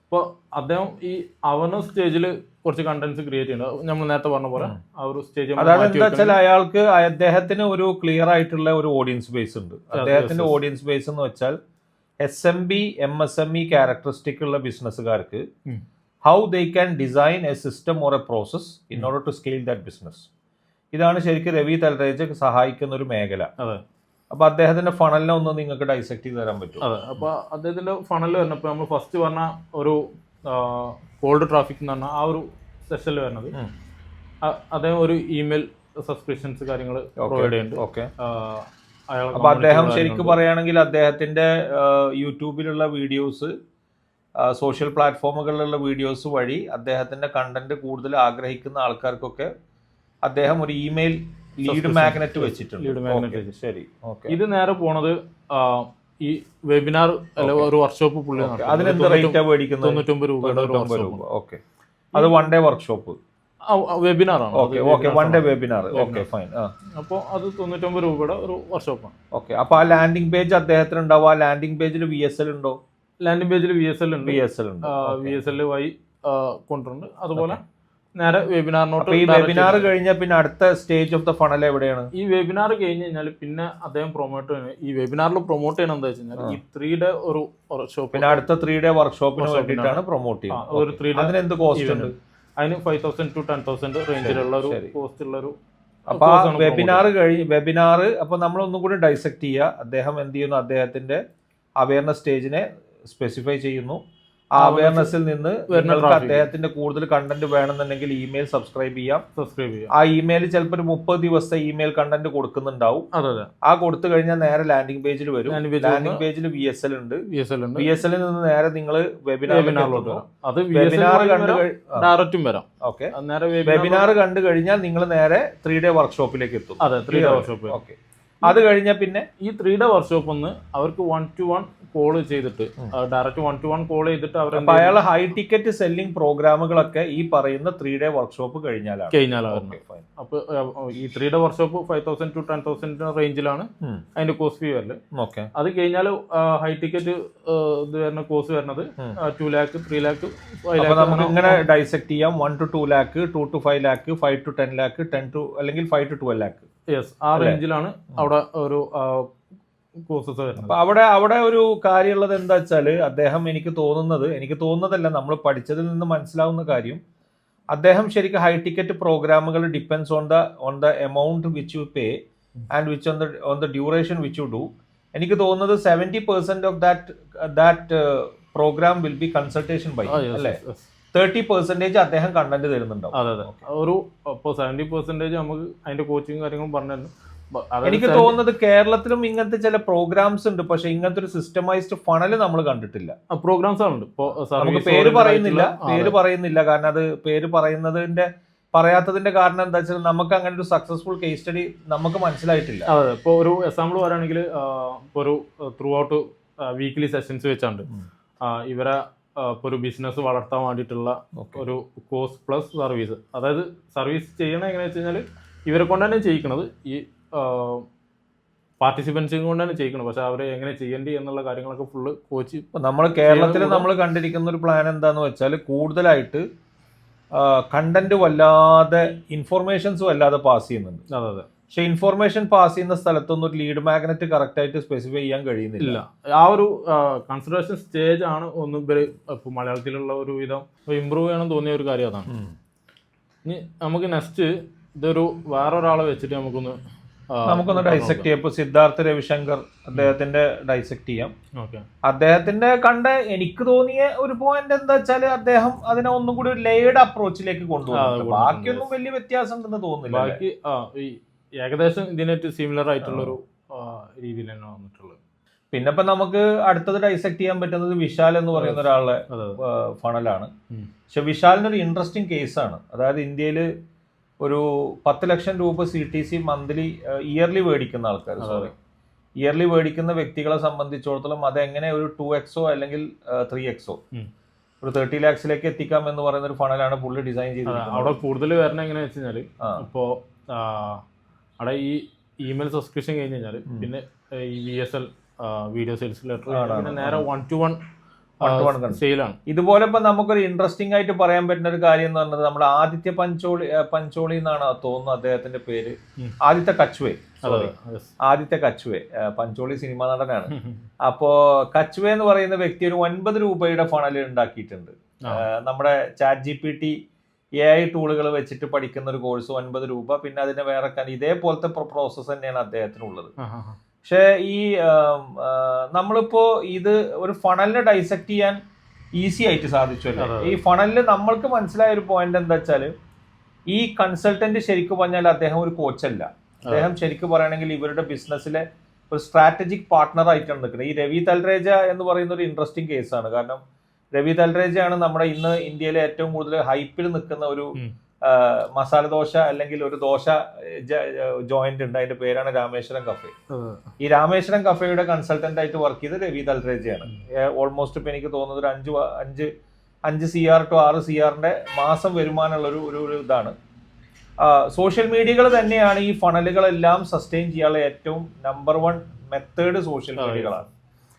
ഇപ്പോൾ അദ്ദേഹം ഈ അവന സ്റ്റേജിൽ കുറച്ച് കണ്ടന്റ്സ് ക്രിയേറ്റ് ചെയ്യുന്നത് നമ്മൾ നേരത്തെ പറഞ്ഞ പോലെ ആ ഒരു സ്റ്റേജ്. അതായത് എന്താ വെച്ചാൽ അയാൾക്ക് അദ്ദേഹത്തിന് ഒരു ക്ലിയർ ആയിട്ടുള്ള ഒരു ഓഡിയൻസ് ബേസ് ഉണ്ട്. അദ്ദേഹത്തിന്റെ ഓഡിയൻസ് ബേസ് എന്ന് വെച്ചാൽ SMB MSME ക്യാരക്ടറിസ്റ്റിക് ഉള്ള ബിസിനസ്സുകാർക്ക് how they can design a system or a process in order to scale that business. ഇതാണ് ശരിക്കും രവി തൽരേജ സഹായിക്കുന്ന ഒരു മേഖല. അതെ, അപ്പൊ അദ്ദേഹത്തിന്റെ ഫണലിനെ ഒന്ന് നിങ്ങൾക്ക് ഡൈസെക്ട് ചെയ്ത് തരാൻ പറ്റും? അതെ, അപ്പൊ അദ്ദേഹത്തിന്റെ ഫണലിൽ വരുന്നപ്പോൾ നമ്മൾ ഫസ്റ്റ് പറഞ്ഞ ഒരു കോൾഡ് ട്രാഫിക് എന്ന് പറഞ്ഞാൽ ആ ഒരു സെഷനിൽ വരുന്നത് അദ്ദേഹം ഒരു ഇമെയിൽ സബ്സ്ക്രിപ്ഷൻസ് കാര്യങ്ങൾ പ്രൊവൈഡ് ചെയ്യുന്നുണ്ട്. ഓക്കെ, അപ്പൊ അദ്ദേഹം ശരിക്കും പറയുകയാണെങ്കിൽ അദ്ദേഹത്തിന്റെ യൂട്യൂബിലുള്ള വീഡിയോസ്, സോഷ്യൽ പ്ലാറ്റ്ഫോമുകളിലുള്ള വീഡിയോസ് വഴി അദ്ദേഹത്തിന്റെ കണ്ടന്റ് കൂടുതൽ ആഗ്രഹിക്കുന്ന ആൾക്കാർക്കൊക്കെ അദ്ദേഹം ഒരു ഇമെയിൽ ലീഡ് മാഗ്നറ്റ് വെച്ചിട്ടുണ്ട്. ശരി, ഓക്കെ. ഇത് നേരെ പോണത് ഈ വെബിനാർ അല്ല ഒരു വർക്ക്ഷോപ്പ് പുള്ളി അതിനെന്ത് റേറ്റാ മേടിക്കുന്നത്? 99 രൂപ. ഓക്കെ, അത് വൺ ഡേ വർക്ക്ഷോപ്പ് വെബിനാർ ആണ്. Okay, one day webinar. Okay, fine. അപ്പോൾ അത് 99 രൂപയുടെ ഒരു വർക്ക്ഷോപ്പാണ്. ഓക്കെ, അപ്പൊ ആ ലാൻഡിംഗ് പേജ് അദ്ദേഹത്തിന് ഉണ്ടാവും. ആ ലാൻഡിംഗ് പേജിൽ VSL ഉണ്ടോ? ലാൻഡിംഗ് പേജിൽ VSL ഉണ്ട്. VSL വഴി കൊണ്ടുണ്ട്. അതുപോലെ നേരെ വെബിനാറിനോട്ട്. ഈ വെബിനാർ കഴിഞ്ഞാൽ പിന്നെ അടുത്ത സ്റ്റേജ് ഓഫ് ദ ഫണൽ എവിടെയാണ്? ഈ വെബിനാർ കഴിഞ്ഞ് കഴിഞ്ഞാൽ പിന്നെ അദ്ദേഹം പ്രൊമോട്ട് ചെയ്യുന്നത് ഈ വെബിനാറിൽ പ്രൊമോട്ട് ചെയ്യണം എന്താ വെച്ച് കഴിഞ്ഞാൽ ഈ 3 ഡേ ഒരു വർക്ക്ഷോപ്പ്, പിന്നെ അടുത്ത 3 ഡേ വർക്ക്ഷോപ്പിന് വേണ്ടിയിട്ടാണ് പ്രൊമോട്ട് ചെയ്യുന്നത്. ഒരു 3 ഡേ. അതിന് എന്ത് കോസ്റ്റ് ഉണ്ട്? അതിന് 5,000 to 10,000 റേഞ്ചിലുള്ള ഒരു കോസ്റ്റ് ഉള്ള ഒരു. അപ്പൊ വെബിനാർ അപ്പൊ നമ്മൾ ഒന്നും കൂടി ഡൈസെക്ട് ചെയ്യുക. അദ്ദേഹം എന്ത് ചെയ്യുന്നു, അദ്ദേഹത്തിന്റെ അവയർനെസ് സ്റ്റേജിനെ സ്പെസിഫൈ ചെയ്യുന്നു. ആ അവയർനെസ്സിൽ നിന്ന് നിങ്ങൾക്ക് അദ്ദേഹത്തിന്റെ കൂടുതൽ കണ്ടന്റ് വേണമെന്നുണ്ടെങ്കിൽ ഇമെയിൽ സബ്സ്ക്രൈബ് ചെയ്യാം. ആ ഇമെയിൽ ചിലപ്പോൾ ഒരു 30 ദിവസത്തെ ഇമെയിൽ കണ്ടന്റ് കൊടുക്കുന്നുണ്ടാവും. ആ കൊടുത്തു കഴിഞ്ഞാൽ നേരെ ലാൻഡിംഗ് പേജിൽ വരും. ലാൻഡിംഗ് പേജിൽ VSL ഉണ്ട്. VSL നിന്ന് നേരെ നിങ്ങൾ വെബിനാറിലോട്ട് വെബിനാർ കണ്ടു ഡയറക്റ്റും വരാം. ഓക്കെ, വെബിനാർ കണ്ടു കഴിഞ്ഞാൽ നിങ്ങൾ നേരെ 3 ഡേ വർക്ക്ഷോപ്പിലേക്ക് എത്തും. അതെ, 3 ഡേ വർക്ക്ഷോപ്പ്. ഓക്കെ, അത് കഴിഞ്ഞാൽ പിന്നെ ഈ 3 ഡേ വർക്ക്ഷോപ്പ് ഒന്ന് അവർക്ക് 1-to-1 കോൾ ചെയ്തിട്ട് ഡയറക്റ്റ് 1-to-1 കോൾ ചെയ്തിട്ട് അയാൾ ഹൈ ടിക്കറ്റ് സെല്ലിംഗ് പ്രോഗ്രാമുകളൊക്കെ ഈ പറയുന്ന 3 ഡേ വർക്ക്ഷോപ്പ് കഴിഞ്ഞാലാണ്. അപ്പൊ ഈ 3 ഡേ വർക്ക്ഷോപ്പ് 5,000 to 10,000 റേഞ്ചിലാണ് അതിന്റെ കോസ്റ്റ് ഫീ വരല്. ഓക്കെ, അത് കഴിഞ്ഞാൽ ഹൈ ടിക്കറ്റ് ഇത് വരുന്ന കോസ്റ്റ് വരുന്നത് 2 lakh 3 lakh 5 lakh. നമുക്ക് ഇങ്ങനെ ഡൈസെക്ട് ചെയ്യാം. 1 to 2 lakh, 2 to 5 lakh, 5 to 10 lakh, 10 to അല്ലെങ്കിൽ 5 to 12 lakh. യെസ്, ആ റേഞ്ചിലാണ് അവിടെ ഒരു കോഴ്സസ് വരുന്നത്. അപ്പൊ അവിടെ ഒരു കാര്യമുള്ളത് എന്താ വെച്ചാല് അദ്ദേഹം എനിക്ക് തോന്നുന്നതല്ല, നമ്മൾ പഠിച്ചതിൽ നിന്ന് മനസ്സിലാവുന്ന കാര്യം, അദ്ദേഹം ശരിക്കും ഹൈ ടിക്കറ്റ് പ്രോഗ്രാമുകൾ depends on the amount which you pay and which on the duration which you do. എനിക്ക് തോന്നുന്നത് 70% of that programme will be consultation by, അല്ലേ? 30% അദ്ദേഹം കണ്ടന്റ് തരുന്നുണ്ടാവും. അതെ, ഒരു 70% നമുക്ക് അതിന്റെ കോച്ചിങ് കാര്യങ്ങളും പറഞ്ഞു. എനിക്ക് തോന്നുന്നത് കേരളത്തിലും ഇങ്ങനത്തെ ചില പ്രോഗ്രാംസ് ഉണ്ട്, പക്ഷെ ഇങ്ങനത്തെ ഒരു സിസ്റ്റമൈസ്ഡ് ഫണല് നമ്മൾ കണ്ടിട്ടില്ല. പ്രോഗ്രാംസ് ആണ്. നമുക്ക് പേര് പറയുന്നില്ല കാരണം അത് പേര് പറയാത്തതിന്റെ കാരണം എന്താ വെച്ചാൽ നമുക്ക് അങ്ങനെ ഒരു സക്സസ്ഫുൾ കേസ് സ്റ്റഡി നമുക്ക് മനസ്സിലായിട്ടില്ല. അതെ, ഇപ്പോൾ ഒരു എക്സാമ്പിൾ പറയുകയാണെങ്കിൽ ഇപ്പോൾ ഒരു ത്രൂ ഔട്ട് വീക്ക്ലി സെഷൻസ് വെച്ചാണ്ട് ഇവരെ ഇപ്പോൾ ഒരു ബിസിനസ് വളർത്താൻ വേണ്ടിയിട്ടുള്ള ഒരു കോസ്റ്റ് പ്ലസ് സർവീസ്. അതായത് സർവീസ് ചെയ്യണത് എങ്ങനെയാണെന്ന് വെച്ച് കഴിഞ്ഞാൽ ഇവരെ കൊണ്ട് തന്നെ ചെയ്യിക്കണത് ഈ പാർട്ടിസിപ്പൻസിങ് കൊണ്ടാണ് ചെയ്യിക്കണം. പക്ഷെ അവരെ എങ്ങനെ ചെയ്യേണ്ടി എന്നുള്ള കാര്യങ്ങളൊക്കെ ഫുള്ള് കോച്ച്. ഇപ്പം നമ്മൾ കേരളത്തിൽ നമ്മൾ കണ്ടിരിക്കുന്ന ഒരു പ്ലാൻ എന്താന്ന് വെച്ചാൽ കൂടുതലായിട്ട് കണ്ടന്റ് വല്ലാതെ ഇൻഫോർമേഷൻസ് വല്ലാതെ പാസ് ചെയ്യുന്നുണ്ട്. അതെ അതെ. പക്ഷെ ഇൻഫോർമേഷൻ പാസ് ചെയ്യുന്ന സ്ഥലത്തൊന്നും ഒരു ലീഡ് മാഗ്നറ്റ് കറക്റ്റ് ആയിട്ട് സ്പെസിഫൈ ചെയ്യാൻ കഴിയുന്നില്ല. ആ ഒരു കൺസിഡറേഷൻ സ്റ്റേജ് ആണ് ഒന്നും ഇവര് ഇപ്പൊ മലയാളത്തിലുള്ള ഒരു വിധം ഇമ്പ്രൂവ് ചെയ്യണം തോന്നിയ ഒരു കാര്യം അതാണ്. ഇനി നമുക്ക് നെക്സ്റ്റ് ഇതൊരു വേറൊരാളെ വെച്ചിട്ട് നമുക്കൊന്ന് ഡൈസെക്ട് ചെയ്യാം. ഇപ്പൊ സിദ്ധാർത്ഥ രവിശങ്കർ അദ്ദേഹത്തിന്റെ ഡൈസെക്ട് ചെയ്യാം. ഓക്കെ. അദ്ദേഹത്തിന്റെ എനിക്ക് തോന്നിയ ഒരു പോയിന്റ് എന്താ വെച്ചാൽ അദ്ദേഹം അതിനെ ഒന്നും കൂടി ഒരു ലേഡ് അപ്രോച്ചിലേക്ക് കൊണ്ടുപോകും. ബാക്കിയൊന്നും വലിയ വ്യത്യാസം ഉണ്ടെന്ന് തോന്നുന്നില്ല. ബാക്കി ഏകദേശം ഇതിനായിട്ട് സിമിലർ ആയിട്ടുള്ള ഒരു രീതിയിൽ തന്നെ വന്നിട്ടുള്ളത്. പിന്നെ ഇപ്പൊ നമുക്ക് അടുത്തത് ഡൈസെക്ട് ചെയ്യാൻ പറ്റുന്നത് വിശാൽ എന്ന് പറയുന്ന ഒരാളുടെ ഫണലാണ്. പക്ഷെ വിശാലിനൊരു ഇൻട്രസ്റ്റിംഗ് കേസാണ്. അതായത് ഇന്ത്യയിൽ ഒരു 10 ലക്ഷം രൂപ CTC മന്ത്ലി ഇയർലി മേടിക്കുന്ന ആൾക്കാർ, ഇയർലി മേടിക്കുന്ന വ്യക്തികളെ സംബന്ധിച്ചിടത്തോളം അതെങ്ങനെ ഒരു 2x അല്ലെങ്കിൽ 3x ഒരു 30 lakhs എത്തിക്കാം എന്ന് പറയുന്ന ഒരു ഫണലാണ് പുള്ളി ഡിസൈൻ ചെയ്തിരിക്കുന്നത്. അവിടെ കൂടുതൽ വരണം എങ്ങനെയാ വെച്ച് കഴിഞ്ഞാൽ ഇപ്പോ അവിടെ ഈ ഇമെയിൽ സബ്സ്ക്രിപ്ഷൻ കഴിഞ്ഞ് കഴിഞ്ഞാൽ പിന്നെ ഈ VSL വീഡിയോ സെയിൽസ് ലെറ്റർ പിന്നെ നേരെ 1-to-1 സെയിലാണ്. ഇതുപോലെ ഇപ്പൊ നമുക്കൊരു ഇൻട്രസ്റ്റിംഗ് ആയിട്ട് പറയാൻ പറ്റുന്ന ഒരു കാര്യം എന്ന് പറഞ്ഞത് നമ്മുടെ ആദിത്യ പഞ്ചോളി എന്നാണ് തോന്നുന്നത് അദ്ദേഹത്തിന്റെ പേര്. ആദിത്യ കച്വേ പഞ്ചോളി സിനിമ നടനാണ്. അപ്പോ കച്വേ എന്ന് പറയുന്ന വ്യക്തി ഒരു 9 രൂപയുടെ ഫണൽ ഉണ്ടാക്കിയിട്ടുണ്ട്. നമ്മുടെ ChatGPT AI ടൂളുകൾ വെച്ചിട്ട് പഠിക്കുന്ന ഒരു കോഴ്സ് 9 രൂപ. പിന്നെ അതിനെ വേറെ ഇതേപോലത്തെ പ്രോസസ്സ് തന്നെയാണ് അദ്ദേഹത്തിനുള്ളത്. പക്ഷെ ഈ നമ്മളിപ്പോ ഇത് ഒരു ഫണലിനെ ഡൈസെക്ട് ചെയ്യാൻ ഈസി ആയിട്ട് സാധിച്ചല്ലോ. ഈ ഫണലിൽ നമ്മൾക്ക് മനസ്സിലായ ഒരു പോയിന്റ് എന്താ വെച്ചാല് ഈ കൺസൾട്ടന്റ് ശരിക്കും പറഞ്ഞാൽ അദ്ദേഹം ഒരു കോച്ചല്ല. അദ്ദേഹം ശരിക്കും പറയുകയാണെങ്കിൽ ഇവരുടെ ബിസിനസ്സിലെ ഒരു സ്ട്രാറ്റജിക് പാർട്ട്ണർ ആയിട്ടാണ് നിൽക്കുന്നത്. ഈ രവി തൽരേജ എന്ന് പറയുന്ന ഒരു ഇൻട്രസ്റ്റിംഗ് കേസാണ്. കാരണം രവി തൽരേജയാണ് നമ്മുടെ ഇന്ന് ഇന്ത്യയിലെ ഏറ്റവും കൂടുതൽ ഹൈപ്പിൽ നിൽക്കുന്ന ഒരു മസാല ദോശ അല്ലെങ്കിൽ ഒരു ദോശ ജോയിന്റ് ഉണ്ട്. അതിന്റെ പേരാണ് രാമേശ്വരം കഫേ. ഈ രാമേശ്വരം കഫേയുടെ കൺസൾട്ടന്റ് ആയിട്ട് വർക്ക് ചെയ്ത് രവി തൽരേജയാണ്. ഓൾമോസ്റ്റ് ഇപ്പൊ എനിക്ക് തോന്നുന്നത് ഒരു 5 CR to 6 CR മാസം വരുമാനമുള്ള ഒരു ഇതാണ്. സോഷ്യൽ മീഡിയകൾ തന്നെയാണ് ഈ ഫണലുകളെല്ലാം സസ്റ്റെയിൻ ചെയ്യാനുള്ള ഏറ്റവും നമ്പർ 1 മെത്തേഡ് സോഷ്യൽ മീഡിയകളാണ്.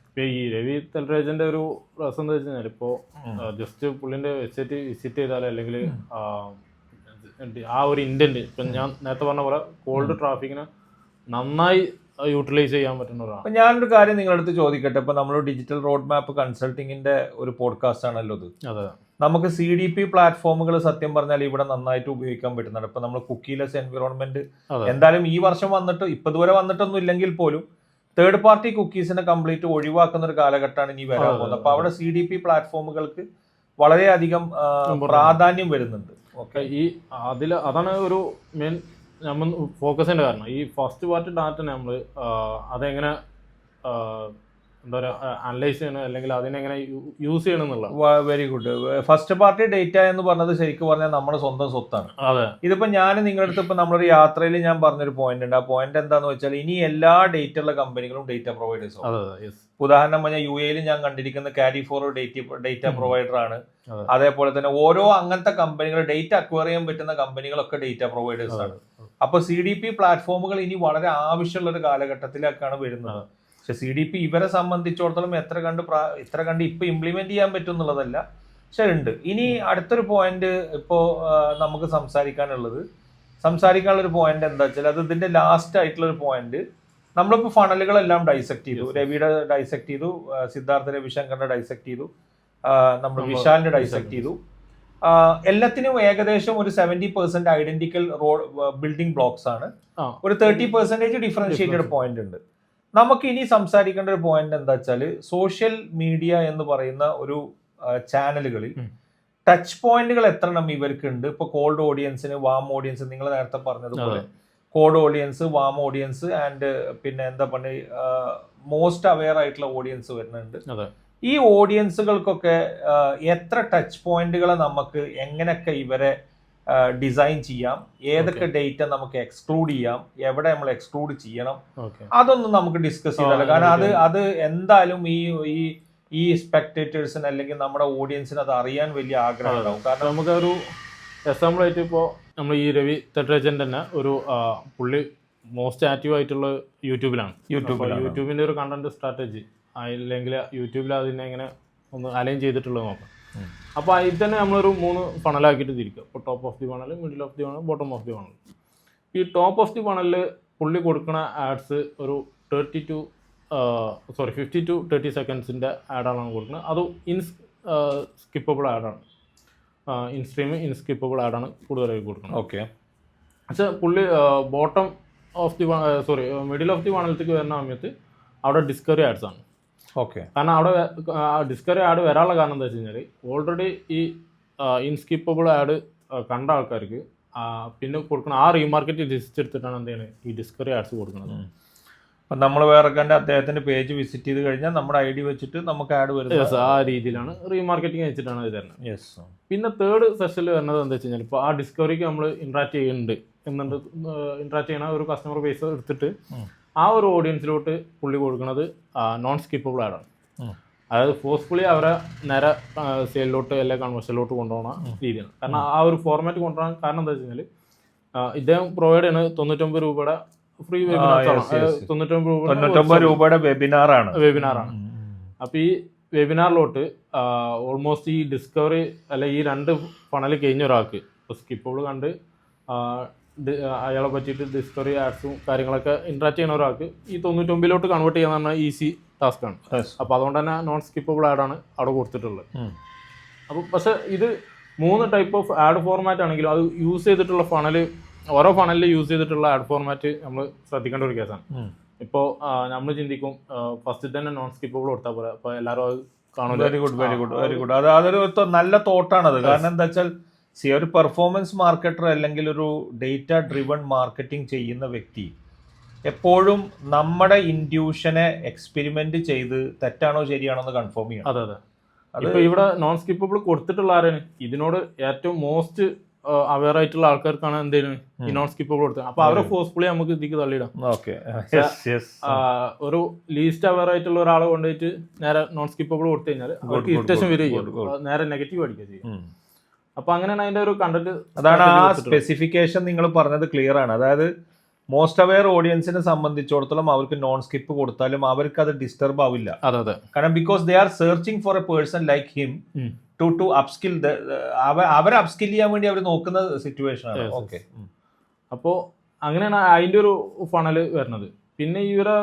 ഇപ്പൊ ഈ രവി തൽരേജന്റെ ഒരു രസം എന്താ വെച്ച് കഴിഞ്ഞാൽ ഇപ്പോ ജസ്റ്റ് പുള്ളിന്റെ വെബ്സൈറ്റ് വിസിറ്റ് ചെയ്താൽ അല്ലെങ്കിൽ ആ ഒരു ഇന്റന്റ് ഇപ്പൊ ഞാൻ നേരത്തെ പറഞ്ഞ പോലെ കോൾഡ് ട്രാഫിക്കിനെ നന്നായി യൂട്ടിലൈസ് ചെയ്യാൻ പറ്റുന്ന ഒരാളാണ്. അപ്പൊ ഞാനൊരു കാര്യം നിങ്ങളടുത്ത് ചോദിക്കട്ടെ. ഇപ്പൊ നമ്മൾ ഡിജിറ്റൽ റോഡ് മാപ്പ് കൺസൾട്ടിങ്ങിന്റെ ഒരു പോഡ്കാസ്റ്റ് ആണല്ലോ ഇത്. അതെ. നമുക്ക് CDP പ്ലാറ്റ്ഫോമുകൾ സത്യം പറഞ്ഞാൽ ഇവിടെ നന്നായിട്ട് ഉപയോഗിക്കാൻ പറ്റുന്നുണ്ട്. ഇപ്പൊ നമ്മൾ കുക്കീലെസ് എൻവിറോൺമെന്റ് എന്തായാലും ഈ വർഷം വന്നിട്ട് ഇതുവരെ വന്നിട്ടൊന്നും ഇല്ലെങ്കിൽ പോലും തേർഡ് പാർട്ടി കുക്കീസിനെ കംപ്ലീറ്റ് ഒഴിവാക്കുന്ന ഒരു കാലഘട്ടമാണ് ഇനി വരാൻ പോകുന്നത്. അപ്പൊ അവിടെ CDP പ്ലാറ്റ്ഫോമുകൾക്ക് വളരെയധികം പ്രാധാന്യം വരുന്നുണ്ട്. ഓക്കെ. ഈ അതാണ് ഒരു മെയിൻ നമ്മൾ ഫോക്കസ് ചെയ്യേണ്ട കാരണം. ഈ ഫസ്റ്റ് പാർട്ടി ഡാറ്റ നമ്മൾ അതെങ്ങനെ എന്താ പറയുക അനലൈസ് ചെയ്യണം അല്ലെങ്കിൽ അതിനെങ്ങനെ യൂസ് ചെയ്യണം എന്നുള്ള. Very good. First party data എന്ന് പറഞ്ഞത് ശരിക്കും പറഞ്ഞാൽ നമ്മുടെ സ്വന്തം സ്വത്താണ്. അതെ. ഇതിപ്പോ ഞാൻ നിങ്ങളുടെ അടുത്ത് ഇപ്പൊ നമ്മളൊരു യാത്രയിൽ ഞാൻ പറഞ്ഞൊരു പോയിന്റ് ഉണ്ട്. ആ പോയിന്റ് എന്താന്ന് വെച്ചാൽ ഇനി എല്ലാ ഡേറ്റ ഉള്ള കമ്പനികളും ഡേറ്റ പ്രൊവൈഡേഴ്സും. ഉദാഹരണം പറഞ്ഞാൽ UAE ഞാൻ കണ്ടിരിക്കുന്ന ക്യാരി ഫോർ ഡേറ്റ പ്രൊവൈഡർ ആണ്. അതേപോലെ തന്നെ ഓരോ അങ്ങനത്തെ കമ്പനികൾ ഡേറ്റ അക്വയർ ചെയ്യാൻ പറ്റുന്ന കമ്പനികളൊക്കെ ഡേറ്റ പ്രൊവൈഡേഴ്സ് ആണ്. അപ്പൊ CDP പ്ലാറ്റ്ഫോമുകൾ ഇനി വളരെ ആവശ്യമുള്ള ഒരു കാലഘട്ടത്തിലേക്കാണ് വരുന്നത്. പക്ഷെ CDP ഇവരെ സംബന്ധിച്ചിടത്തോളം എത്ര കണ്ട് ഇപ്പൊ ഇംപ്ലിമെന്റ് ചെയ്യാൻ പറ്റും എന്നുള്ളതല്ല, പക്ഷെ ഉണ്ട്. ഇനി അടുത്തൊരു പോയിന്റ് ഇപ്പോ നമുക്ക് സംസാരിക്കാനുള്ള ഒരു പോയിന്റ് എന്താ വെച്ചാൽ അത് ഇതിന്റെ ലാസ്റ്റ് ആയിട്ടുള്ള ഒരു പോയിന്റ്. നമ്മളിപ്പോ ഫണലുകളെല്ലാം ഡൈസെക്ട് ചെയ്തു. രവിയുടെ ഡൈസെക്ട് ചെയ്തു, സിദ്ധാർത്ഥ രവിശങ്കറിന്റെ ഡൈസെക്ട് ചെയ്തു, നമ്മൾ വിശാലിന്റെ ഡൈസെക്ട് ചെയ്തു. എല്ലാത്തിനും ഏകദേശം ഒരു 70% ഐഡന്റിക്കൽ റോഡ് ബിൽഡിംഗ് ബ്ലോക്സ് ആണ്. ഒരു 30% ഡിഫറൻഷിയേറ്റഡ് പോയിന്റ് ഉണ്ട്. നമുക്ക് ഇനി സംസാരിക്കേണ്ട ഒരു പോയിന്റ് എന്താ വെച്ചാൽ സോഷ്യൽ മീഡിയ എന്ന് പറയുന്ന ഒരു ചാനലുകളിൽ ടച്ച് പോയിന്റുകൾ എത്ര ഇവർക്ക് ഉണ്ട്. ഇപ്പൊ കോൾഡ് ഓഡിയൻസിന്, വാം ഓഡിയൻസ്, നിങ്ങൾ നേരത്തെ പറഞ്ഞതുപോലെ cold audience, warm audience and പിന്നെ എന്താ പറയുക മോസ്റ്റ് അവെയർ ആയിട്ടുള്ള ഓഡിയൻസ് വരുന്നുണ്ട്. ഈ ഓഡിയൻസുകൾക്കൊക്കെ എത്ര ടച്ച് പോയിന്റുകളെ നമുക്ക് എങ്ങനെയൊക്കെ ഇവരെ ഡിസൈൻ ചെയ്യാം, ഏതൊക്കെ ഡേറ്റ നമുക്ക് എക്സ്ക്ലൂഡ് ചെയ്യാം, എവിടെ നമ്മൾ എക്സ്ക്ലൂഡ് ചെയ്യണം, അതൊന്നും നമുക്ക് ഡിസ്കസ് ചെയ്താലോ. കാരണം അത് എന്തായാലും ഈ സ്പെക്ടേറ്റേഴ്സിന് അല്ലെങ്കിൽ നമ്മുടെ ഓഡിയൻസിന് അത് അറിയാൻ വലിയ ആഗ്രഹം ഉണ്ടാവും. കാരണം നമുക്ക് ഒരു എക്സാമ്പിൾ ആയിട്ട് ഇപ്പോൾ നമ്മൾ ഈ രവി തൽരേജൻ തന്നെ ഒരു പുള്ളി മോസ്റ്റ് ആക്റ്റീവ് ആയിട്ടുള്ള യൂട്യൂബിലാണ്. യൂട്യൂബിലാണ്. യൂട്യൂബിൻ്റെ ഒരു കണ്ടന്റ് സ്ട്രാറ്റജി അല്ലെങ്കിൽ യൂട്യൂബിൽ അതിനെ എങ്ങനെ ഒന്ന് അലൈൻ ചെയ്തിട്ടുള്ളത് നോക്കാം. അപ്പോൾ അതിൽ തന്നെ നമ്മളൊരു 3 ഫണലാക്കിയിട്ട് തിരിക്കുക. ഇപ്പോൾ top of the funnel, middle of the funnel, bottom of the funnel. ഈ ടോപ്പ് ഓഫ് ദി ഫണലിൽ പുള്ളി കൊടുക്കുന്ന ആഡ്സ് ഒരു 50 to 30 സെക്കൻഡ്സിൻ്റെ ആഡാണ് കൊടുക്കുന്നത്. അത് സ്കിപ്പബിൾ ആഡാണ്. ഇൻ സ്ട്രീം സ്കിപ്പബിൾ ആഡാണ് കൂടുതലായി കൊടുക്കുന്നത്. ഓക്കെ. പക്ഷേ പുള്ളി bottom of the middle of the ഫണലത്തേക്ക് വരുന്ന സമയത്ത് അവിടെ ഡിസ്കവറി ആഡ്സ് ആണ്. ഓക്കെ. കാരണം അവിടെ ഡിസ്കവറി ആഡ് വരാനുള്ള കാരണം എന്താ വെച്ച് കഴിഞ്ഞാൽ ഓൾറെഡി ഈ ഇൻസ്കിപ്പബിൾ ആഡ് കണ്ട ആൾക്കാർക്ക് പിന്നെ കൊടുക്കുന്ന ആ റീമാർക്കറ്റ് ലിസ്റ്റ് എടുത്തിട്ടാണ് എന്ത് ചെയ്യുന്നത് ഈ ഡിസ്കവറി ആഡ്സ് കൊടുക്കുന്നത്. അപ്പം നമ്മൾ വേറെ കണ്ട് അദ്ദേഹത്തിൻ്റെ പേജ് വിസിറ്റ് ചെയ്ത് കഴിഞ്ഞാൽ നമ്മുടെ ID വെച്ചിട്ട് നമുക്ക് ആഡ് വരുന്നത് ആ രീതിയിലാണ് റീമാർക്കറ്റിംഗ് വെച്ചിട്ടാണ് ഇത് തരുന്നത്. യെസ്. പിന്നെ തേർഡ് സെഷനിൽ വരുന്നത് എന്താ വെച്ച് കഴിഞ്ഞാൽ ഇപ്പോൾ ആ ഡിസ്കവറിക്ക് നമ്മൾ ഇൻട്രാക്ട് ചെയ്യുന്നുണ്ട് ഇൻട്രാക്ട് ചെയ്യണ ഒരു കസ്റ്റമർ ബേസ് എടുത്തിട്ട് ആ ഒരു ഓഡിയൻസിലോട്ട് പുള്ളി കൊടുക്കുന്നത് നോൺ സ്കിപ്പബിൾ ആഡാണ്. അതായത് ഫോഴ്സ്ഫുള്ളി അവരെ നേരെ സെയിലിലോട്ട് അല്ലെങ്കിൽ കൺവേർഷനിലോട്ട് കൊണ്ടുപോകുന്ന രീതിയാണ്. കാരണം ആ ഒരു ഫോർമാറ്റ് കൊണ്ടുപോകാൻ കാരണം എന്താ വെച്ച് കഴിഞ്ഞാൽ ഇദ്ദേഹം പ്രൊവൈഡ് ചെയ്യുന്നത് 99 രൂപയുടെ ഫ്രീ വെബിനാറാണ്. 99 രൂപയുടെ വെബിനാറാണ്. അപ്പോൾ ഈ വെബിനാറിലോട്ട് ഓൾമോസ്റ്റ് ഈ ഡിസ്കവറി അല്ല ഈ 2 ഫണൽ കഴിഞ്ഞ ഒരാൾക്ക് ഇപ്പോൾ സ്കിപ്പബിൾ കണ്ട് അയാളെ പറ്റിയിട്ട് ഡിസ്കവറി ആഡ്സും കാര്യങ്ങളൊക്കെ ഇൻട്രാക്ട് ചെയ്യുന്ന ഒരാൾക്ക് ഈ 99ലോട്ട് കൺവേർട്ട് ചെയ്യാന്ന് പറഞ്ഞാൽ ഈസി ടാസ്ക്കാണ്. അപ്പോൾ അതുകൊണ്ട് തന്നെ നോൺ സ്കിപ്പബിൾ ആഡാണ് അവിടെ കൊടുത്തിട്ടുള്ളത്. അപ്പോൾ പക്ഷേ ഇത് 3 ടൈപ്പ് ഓഫ് ആഡ് ഫോർമാറ്റ് ആണെങ്കിലും അത് യൂസ് ചെയ്തിട്ടുള്ള ഓരോ ഫണലിൽ യൂസ് ചെയ്തിട്ടുള്ള ആഡ് ഫോർമാറ്റ് നമ്മൾ ശ്രദ്ധിക്കേണ്ട ഒരു കേസാണ്. ഇപ്പോൾ നമ്മൾ ചിന്തിക്കും ഫസ്റ്റ് തന്നെ നോൺ സ്കിപ്പബിൾ കൊടുത്താൽ പോലെ അപ്പോൾ എല്ലാവരും അത് കാണും. Very good. അതൊരു നല്ല തോട്ടാണത്. കാരണം എന്താ വെച്ചാൽ ഒരു പെർഫോമൻസ് മാർക്കറ്റർ അല്ലെങ്കിൽ ഒരു ഡേറ്റ ഡ്രിവൺ മാർക്കറ്റിംഗ് ചെയ്യുന്ന വ്യക്തി എപ്പോഴും നമ്മുടെ ഇൻഡ്യൂഷനെ എക്സ്പെരിമെന്റ് ചെയ്ത് തെറ്റാണോ ശരിയാണോ എന്ന് കൺഫേം ചെയ്യണം. അതെ. ഇപ്പോൾ ഇവിടെ നോൺ സ്കിപ്പബിൾ കൊടുത്തിട്ടുള്ള ആരാണ് ഇതിനോട് ഏറ്റവും മോസ്റ്റ് അവെയർ ആയിട്ടുള്ള ആൾക്കാർക്കാണ് എന്തെങ്കിലും ഈ നോൺ സ്കിപ്പബിൾ കൊടുത്തത്. അപ്പോൾ അവരെ ഫോഴ്സ്ഫുള്ളി നമുക്ക് ഇതിക്ക് തള്ളിയിടാം. ഓക്കെ. ഒരു ലീസ്റ്റ് അവെയർ ആയിട്ടുള്ള ഒരാളെ കൊണ്ടുപോയിട്ട് നേരെ നോൺ സ്കിപ്പബിൾ കൊടുത്തു കഴിഞ്ഞാൽ അവർക്ക് ഇറിറ്റേഷൻ വരികയും നേരെ നെഗറ്റീവ് അടിക്കുക ചെയ്യും. അപ്പൊ അങ്ങനെയാണ് അതിന്റെ ഒരു കണ്ടന്റ്. അതാണ് ആ സ്പെസിഫിക്കേഷൻ നിങ്ങൾ പറഞ്ഞത് ക്ലിയർ ആണ്. അതായത് മോസ്റ്റ് അവെയർ ഓഡിയൻസിനെ സംബന്ധിച്ചിടത്തോളം അവർക്ക് നോൺ സ്കിപ്പ് കൊടുത്താലും അവർക്ക് അത് ഡിസ്റ്റർബ് ആവില്ല. അതെ. കാരണം because they are searching for a person like him to upskill. അവരെ അപ്സ്കിൽ ചെയ്യാൻ വേണ്ടി അവർ നോക്കുന്ന സിറ്റുവേഷൻ ആണ്. ഓക്കെ. അപ്പോൾ അങ്ങനെയാണ് അതിന്റെ ഒരു ഫണല് വരുന്നത്. പിന്നെ ഇവരെ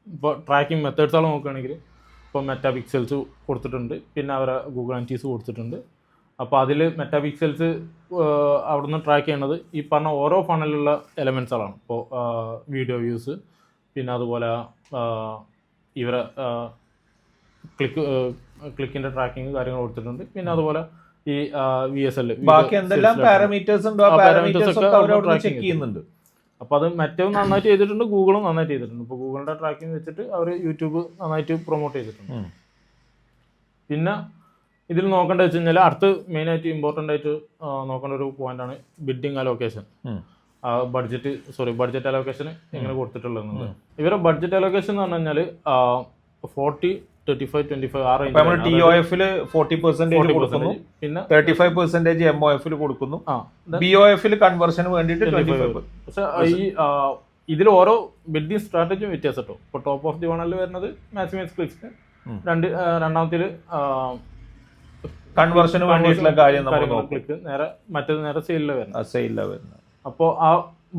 ഇപ്പോൾ ട്രാക്കിംഗ് മെത്തേഡ്സുകൾ നോക്കുകയാണെങ്കിൽ ഇപ്പോൾ മെറ്റാ പിക്സൽസ് കൊടുത്തിട്ടുണ്ട്, പിന്നെ അവരെ ഗൂഗിൾ അനലിറ്റിക്സ് കൊടുത്തിട്ടുണ്ട്. അപ്പോൾ അതിൽ മെറ്റാ പിക്സൽസ് അവിടുന്ന് ട്രാക്ക് ചെയ്യണത് ഈ പറഞ്ഞ ഓരോ ഫണലിലുള്ള എലമെൻസുകളാണ്. ഇപ്പോൾ വീഡിയോ വ്യൂസ്, പിന്നെ അതുപോലെ ഇവരെ ക്ലിക്കിൻ്റെ ട്രാക്കിങ് കാര്യങ്ങൾ കൊടുത്തിട്ടുണ്ട്. പിന്നെ അതുപോലെ ഈ VSL ബാക്കി എന്തെല്ലാം പാരാമീറ്റേഴ്സ് ഉണ്ടോ ആ പാരാമീറ്റേഴ്സ് ഒക്കെ അവർ ചെക്ക് ചെയ്യുന്നുണ്ട്. അപ്പോൾ അത് മറ്റവും നന്നായിട്ട് ചെയ്തിട്ടുണ്ട്, ഗൂഗിളും നന്നായിട്ട് ചെയ്തിട്ടുണ്ട്. ഇപ്പോൾ ഗൂഗിളിൻ്റെ ട്രാക്കിംഗ് വെച്ചിട്ട് അവർ യൂട്യൂബ് നന്നായിട്ട് പ്രൊമോട്ട് ചെയ്തിട്ടുണ്ട്. പിന്നെ ഇതിൽ നോക്കേണ്ടത് വെച്ച് കഴിഞ്ഞാൽ അടുത്ത് മെയിനായിട്ട് ഇമ്പോർട്ടൻ്റ് ആയിട്ട് നോക്കേണ്ട ഒരു പോയിന്റാണ് ബിഡിങ് അലോക്കേഷൻ. ബഡ്ജറ്റ് അലോക്കേഷൻ എങ്ങനെ കൊടുത്തിട്ടുള്ളത്. ഇവരുടെ ബഡ്ജറ്റ് അലോക്കേഷൻ എന്ന് പറഞ്ഞു കഴിഞ്ഞാൽ 40, 35, 25 ആ റേഞ്ച്. TOF 40% കൊടുക്കുന്നു, പിന്നെ 35% MOF കൊടുക്കുന്നു, BOF കൺവേർഷന് വേണ്ടിയിട്ട് 25%. പക്ഷെ ഈ ഇതിൽ ഓരോ ബിൽഡിംഗ് സ്ട്രാറ്റജിയും വ്യത്യാസം കേട്ടോ. ഇപ്പോൾ ടോപ്പ് ഓഫ് ദി ഫണലിൽ വരുന്നത് മാക്സിമൈസ് ക്ലിക്സ്, രണ്ടാമത്തിൽ കൺവേർഷന് വേണ്ടിയിട്ടുള്ള കാര്യം ക്ലിക്ക്, മറ്റേത് നേരെ സെയിലിൽ വരുന്നത്. അപ്പോൾ ആ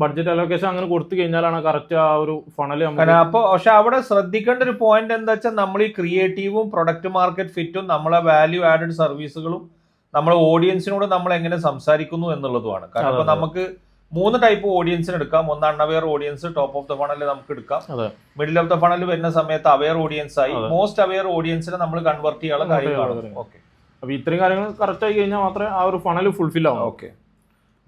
ബഡ്ജറ്റ് അലോക്കേഷൻ അങ്ങനെ കൊടുത്തു കഴിഞ്ഞാലാണ് കറക്റ്റ് ആ ഒരു ഫണൽ. അപ്പോൾ പക്ഷെ അവിടെ ശ്രദ്ധിക്കേണ്ട ഒരു പോയിന്റ് എന്താ വെച്ചാൽ നമ്മൾ ഈ ക്രിയേറ്റീവും പ്രൊഡക്റ്റ് മാർക്കറ്റ് ഫിറ്റും നമ്മളെ വാല്യൂ ആഡഡ് സർവീസുകളും നമ്മളെ ഓഡിയൻസിനോട് നമ്മൾ എങ്ങനെ സംസാരിക്കുന്നു എന്നുള്ളതുമാണ്. കാരണം ഇപ്പൊ നമുക്ക് 3 ടൈപ്പ് ഓഡിയൻസിന് എടുക്കാം. ഒന്ന് unaware audience, top of the ഫണലിൽ നമുക്ക് എടുക്കാം. മിഡിൽ ഓഫ് ദ ഫണലിൽ വരുന്ന സമയത്ത് അവെയർ ഓഡിയൻസ് ആയി മോസ്റ്റ് അവെയർ ഓഡിയൻസിനെ നമ്മൾ കൺവേർട്ട് ചെയ്യാനുള്ള കാര്യങ്ങളാണ്. ഓക്കെ. അപ്പൊ ഇത്രയും കാര്യങ്ങൾ കറക്റ്റ് ആയി കഴിഞ്ഞാൽ മാത്രമേ ആ ഒരു ഫണൽ ഫുൾഫിൽ ആവും. ഓക്കെ.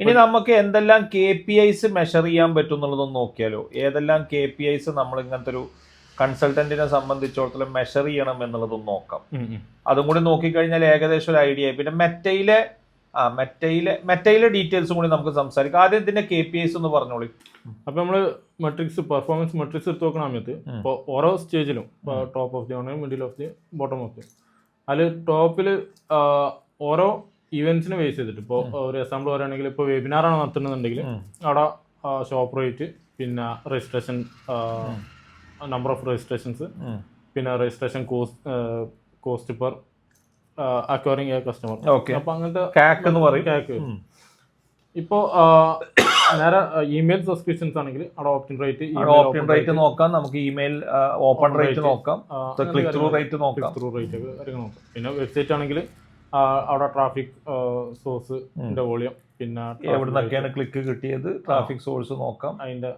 ഇനി നമുക്ക് എന്തെല്ലാം KPIs മെഷർ ചെയ്യാൻ പറ്റും എന്നുള്ളതൊന്ന് നോക്കിയാലോ. ഏതെല്ലാം KPIs നമ്മൾ ഇങ്ങനത്തെ ഒരു കൺസൾട്ടന്റിനെ സംബന്ധിച്ചിടത്തോളം മെഷർ ചെയ്യണം എന്നുള്ളതൊന്ന് നോക്കാം. അതും കൂടി നോക്കിക്കഴിഞ്ഞാൽ ഏകദേശം ഒരു ഐഡിയ. പിന്നെ മെറ്റയിലെ ഡീറ്റെയിൽസും കൂടി നമുക്ക് സംസാരിക്കാം. ആദ്യം ഇതിന്റെ KPIs ഒന്ന് പറഞ്ഞോളി. അപ്പൊ നമ്മള് പെർഫോമൻസ് മെട്രിക്സ് എടുത്ത് നോക്കുന്ന സമയത്ത് ഇപ്പോൾ ഓരോ സ്റ്റേജിലും ടോപ്പ് ഓഫ് ദി ആണ്, middle of the, bottom of the, അതിൽ ടോപ്പിൽ ഓരോ ഇവന്റ്സിനെ ബേസ് ചെയ്തിട്ട് ഇപ്പോൾ ഒരു എക്സാമ്പിൾ പറയുകയാണെങ്കിൽ ഇപ്പോൾ വെബിനാറാണ് നടത്തുന്നുണ്ടെങ്കിൽ അവിടെ ഷോപ്പ് റേറ്റ്, പിന്നെ രജിസ്ട്രേഷൻ നമ്പർ ഓഫ് രജിസ്ട്രേഷൻസ്, പിന്നെ registration cost per acquiring A customer. അപ്പോൾ അങ്ങനത്തെ CAC എന്ന് പറയും. CAC. ഇപ്പോൾ നേരെ ഇമെയിൽ സബ്സ്ക്രിപ്ഷൻസ് ആണെങ്കിൽ അവിടെ ഓപ്ഷൻ റേറ്റ് നോക്കാം, നമുക്ക് ഇമെയിൽ ഓപ്പൺ റേറ്റ് നോക്കാം, ക്ലിക്ക് ത്രൂ റേറ്റ് നോക്കാം. പിന്നെ വെബ്സൈറ്റ് ആണെങ്കിൽ അവിടെ ട്രാഫിക് സോഴ്സിന്റെ വോളിയം, പിന്നെ എവിടുന്നൊക്കെയാണ് ക്ലിക്ക് കിട്ടിയത്, ട്രാഫിക് സോഴ്സ് നോക്കാം. അതിന്റെ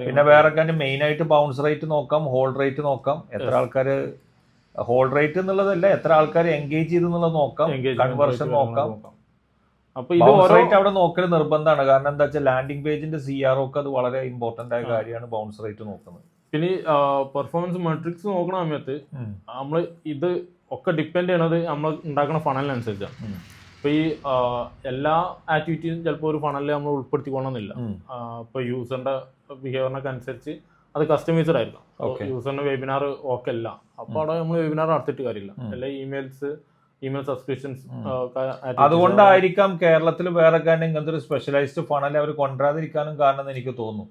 പിന്നെ വേറെ മെയിൻ ആയിട്ട് ബൗൺസ് റേറ്റ് നോക്കാം, ഹോൾഡ് റേറ്റ് നോക്കാം, എത്ര ആൾക്കാർ ഹോൾഡ് റേറ്റ് എന്നുള്ളതല്ല, എത്ര ആൾക്കാർ എൻഗേജ് ചെയ്തെന്നുള്ളത് നോക്കാം, കൺവേർഷൻ നോക്കാം. അപ്പൊ ഇത് റേറ്റ് അവിടെ നോക്കൽ നിർബന്ധമാണ്. കാരണം എന്താ വെച്ചാൽ ലാൻഡിംഗ് പേജിന്റെ CRO ഒക്കെ അത് വളരെ ഇമ്പോർട്ടന്റ് ആയ കാര്യമാണ് ബൗൺസ് റേറ്റ് നോക്കുന്നത്. പിന്നെ പെർഫോമൻസ് മെട്രിക്സ് നോക്കുന്ന സമയത്ത് നമ്മൾ ഇത് ഒക്കെ ഡിപ്പെൻഡ് ചെയ്യണത് നമ്മൾ ഉണ്ടാക്കുന്ന ഫണലിനനുസരിച്ചാണ്. ഇപ്പൊ ഈ എല്ലാ ആക്ടിവിറ്റീസും ചിലപ്പോൾ ഒരു ഫണലിൽ നമ്മൾ ഉൾപ്പെടുത്തിക്കൊള്ളണമെന്നില്ല. ഇപ്പൊ യൂസറിന്റെ ബിഹേവിയറിനൊക്കെ അനുസരിച്ച് അത് കസ്റ്റമൈസ്ഡ് ആയിരിക്കും. യൂസറിന് വെബിനാർ ഓക്കെ അല്ല, അപ്പോൾ അവിടെ നമ്മൾ വെബിനാർ നടത്തിയിട്ട് കാര്യമില്ല. അല്ലെ ഇമെയിൽ സബ്സ്ക്രിപ്ഷൻസ്. അതുകൊണ്ടായിരിക്കാം കേരളത്തിൽ വേറെ കാരണം ഇങ്ങനത്തെ ഒരു സ്പെഷ്യലൈസ്ഡ് ഫണൽ അവർ കൊണ്ടുവരാതിരിക്കാനും കാരണം എന്ന് എനിക്ക് തോന്നുന്നു.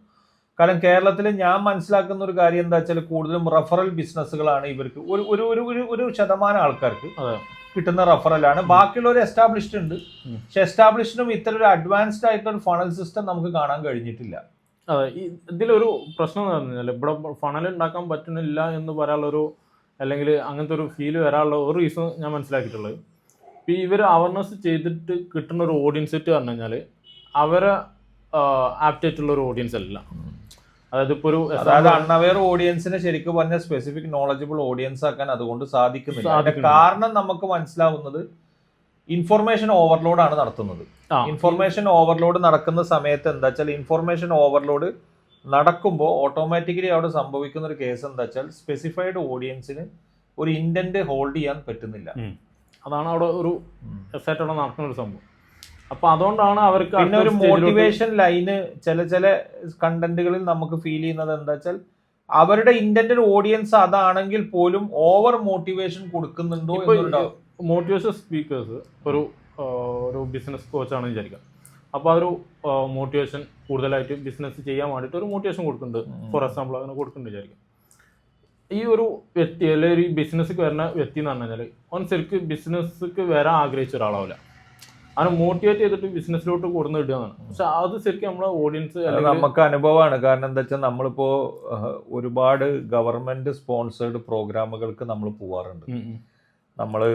കാരണം കേരളത്തിൽ ഞാൻ മനസ്സിലാക്കുന്ന ഒരു കാര്യം എന്താ വെച്ചാൽ കൂടുതലും റഫറൽ ബിസിനസ്സുകളാണ് ഇവർക്ക് ഒരു ശതമാനം ആൾക്കാർക്ക് കിട്ടുന്ന റഫറലാണ്. ബാക്കിയുള്ളവർ എസ്റ്റാബ്ലിഷ്ഡ് ഉണ്ട്, പക്ഷെ എസ്റ്റാബ്ലിഷ്ഡും ഇത്തരം ഒരു അഡ്വാൻസ്ഡ് ആയിട്ടുള്ള ഫണൽ സിസ്റ്റം നമുക്ക് കാണാൻ കഴിഞ്ഞിട്ടില്ല. അതെ, ഇതിലൊരു പ്രശ്നം എന്ന് പറഞ്ഞാൽ ഇവിടെ ഫണൽ ഉണ്ടാക്കാൻ പറ്റുന്നില്ല എന്ന് പറയാനുള്ളൊരു, അല്ലെങ്കിൽ അങ്ങനത്തെ ഒരു ഫീൽ വരാനുള്ള ഒരു റീസൺ ഞാൻ മനസ്സിലാക്കിയിട്ടുള്ളത്, ഇപ്പോൾ ഇവർ അവയർനെസ് ചെയ്തിട്ട് കിട്ടുന്ന ഒരു ഓഡിയൻസ് സെറ്റ് പറഞ്ഞു കഴിഞ്ഞാൽ അവരെ ആപ്റ്റായിട്ടുള്ള ഒരു ഓഡിയൻസ് അല്ല. അതായത് ഇപ്പോൾ അൺഅവെയർ ഓഡിയൻസിനെ ശരിക്കും പറഞ്ഞ സ്പെസിഫിക് നോളജബിൾ ഓഡിയൻസ് ആക്കാൻ അതുകൊണ്ട് സാധിക്കുന്നില്ല. കാരണം നമുക്ക് മനസ്സിലാവുന്നത് ഇൻഫർമേഷൻ ഓവർലോഡ് ആണ് നടത്തുന്നത്. ഇൻഫർമേഷൻ ഓവർലോഡ് നടക്കുന്ന സമയത്ത് എന്താ വെച്ചാൽ ഇൻഫർമേഷൻ ഓവർലോഡ് നടക്കുമ്പോൾ ഓട്ടോമാറ്റിക്കലി അവിടെ സംഭവിക്കുന്ന ഒരു കേസ് എന്താ വെച്ചാൽ സ്പെസിഫൈഡ് ഓഡിയൻസിന് ഒരു ഇന്റന്റ് ഹോൾഡ് ചെയ്യാൻ പറ്റുന്നില്ല. അതാണ് അവിടെ ഒരു എക്സൈറ്റ് നടക്കുന്ന ഒരു സംഭവം. അപ്പൊ അതുകൊണ്ടാണ് അവർക്ക് പിന്നെ ഒരു മോട്ടിവേഷൻ ലൈന് ചില കണ്ടന്റുകളിൽ നമുക്ക് ഫീൽ ചെയ്യുന്നത് എന്താ വെച്ചാൽ അവരുടെ ഇന്റന്റഡ് ഓഡിയൻസ് അതാണെങ്കിൽ പോലും ഓവർ മോട്ടിവേഷൻ കൊടുക്കുന്നുണ്ടോ എന്നുണ്ടാവും. മോട്ടിവേഷൻ സ്പീക്കേഴ്സ് ഒരു ബിസിനസ് കോച്ചാണെന്ന് വിചാരിക്കാം. അപ്പോൾ ആ ഒരു മോട്ടിവേഷൻ കൂടുതലായിട്ട് ബിസിനസ് ചെയ്യാൻ വേണ്ടിയിട്ട് ഒരു മോട്ടിവേഷൻ കൊടുക്കുന്നുണ്ട്. ഫോർ എക്സാമ്പിൾ അങ്ങനെ കൊടുക്കുന്നുണ്ട് വിചാരിക്കാം. ഈ ഒരു വ്യക്തി അല്ലെങ്കിൽ ഒരു ബിസിനസ്സിക്ക് വരുന്ന വ്യക്തി എന്ന് പറഞ്ഞു കഴിഞ്ഞാൽ അവൻ ശരിക്കും ബിസിനസ്സിക്ക് വരാൻ ആഗ്രഹിച്ച ഒരാളാവില്ല. അവനെ മോട്ടിവേറ്റ് ചെയ്തിട്ട് ബിസിനസ്സിലോട്ട് കൊടുന്ന് കിട്ടുകയാണ്. പക്ഷെ അത് ശരിക്കും നമ്മളെ ഓഡിയൻസ് നമുക്ക് അനുഭവമാണ്. കാരണം എന്താ വെച്ചാൽ നമ്മളിപ്പോ ഒരുപാട് ഗവൺമെന്റ് സ്പോൺസേർഡ് പ്രോഗ്രാമുകൾക്ക് നമ്മൾ പോവാറുണ്ട്. നമ്മള്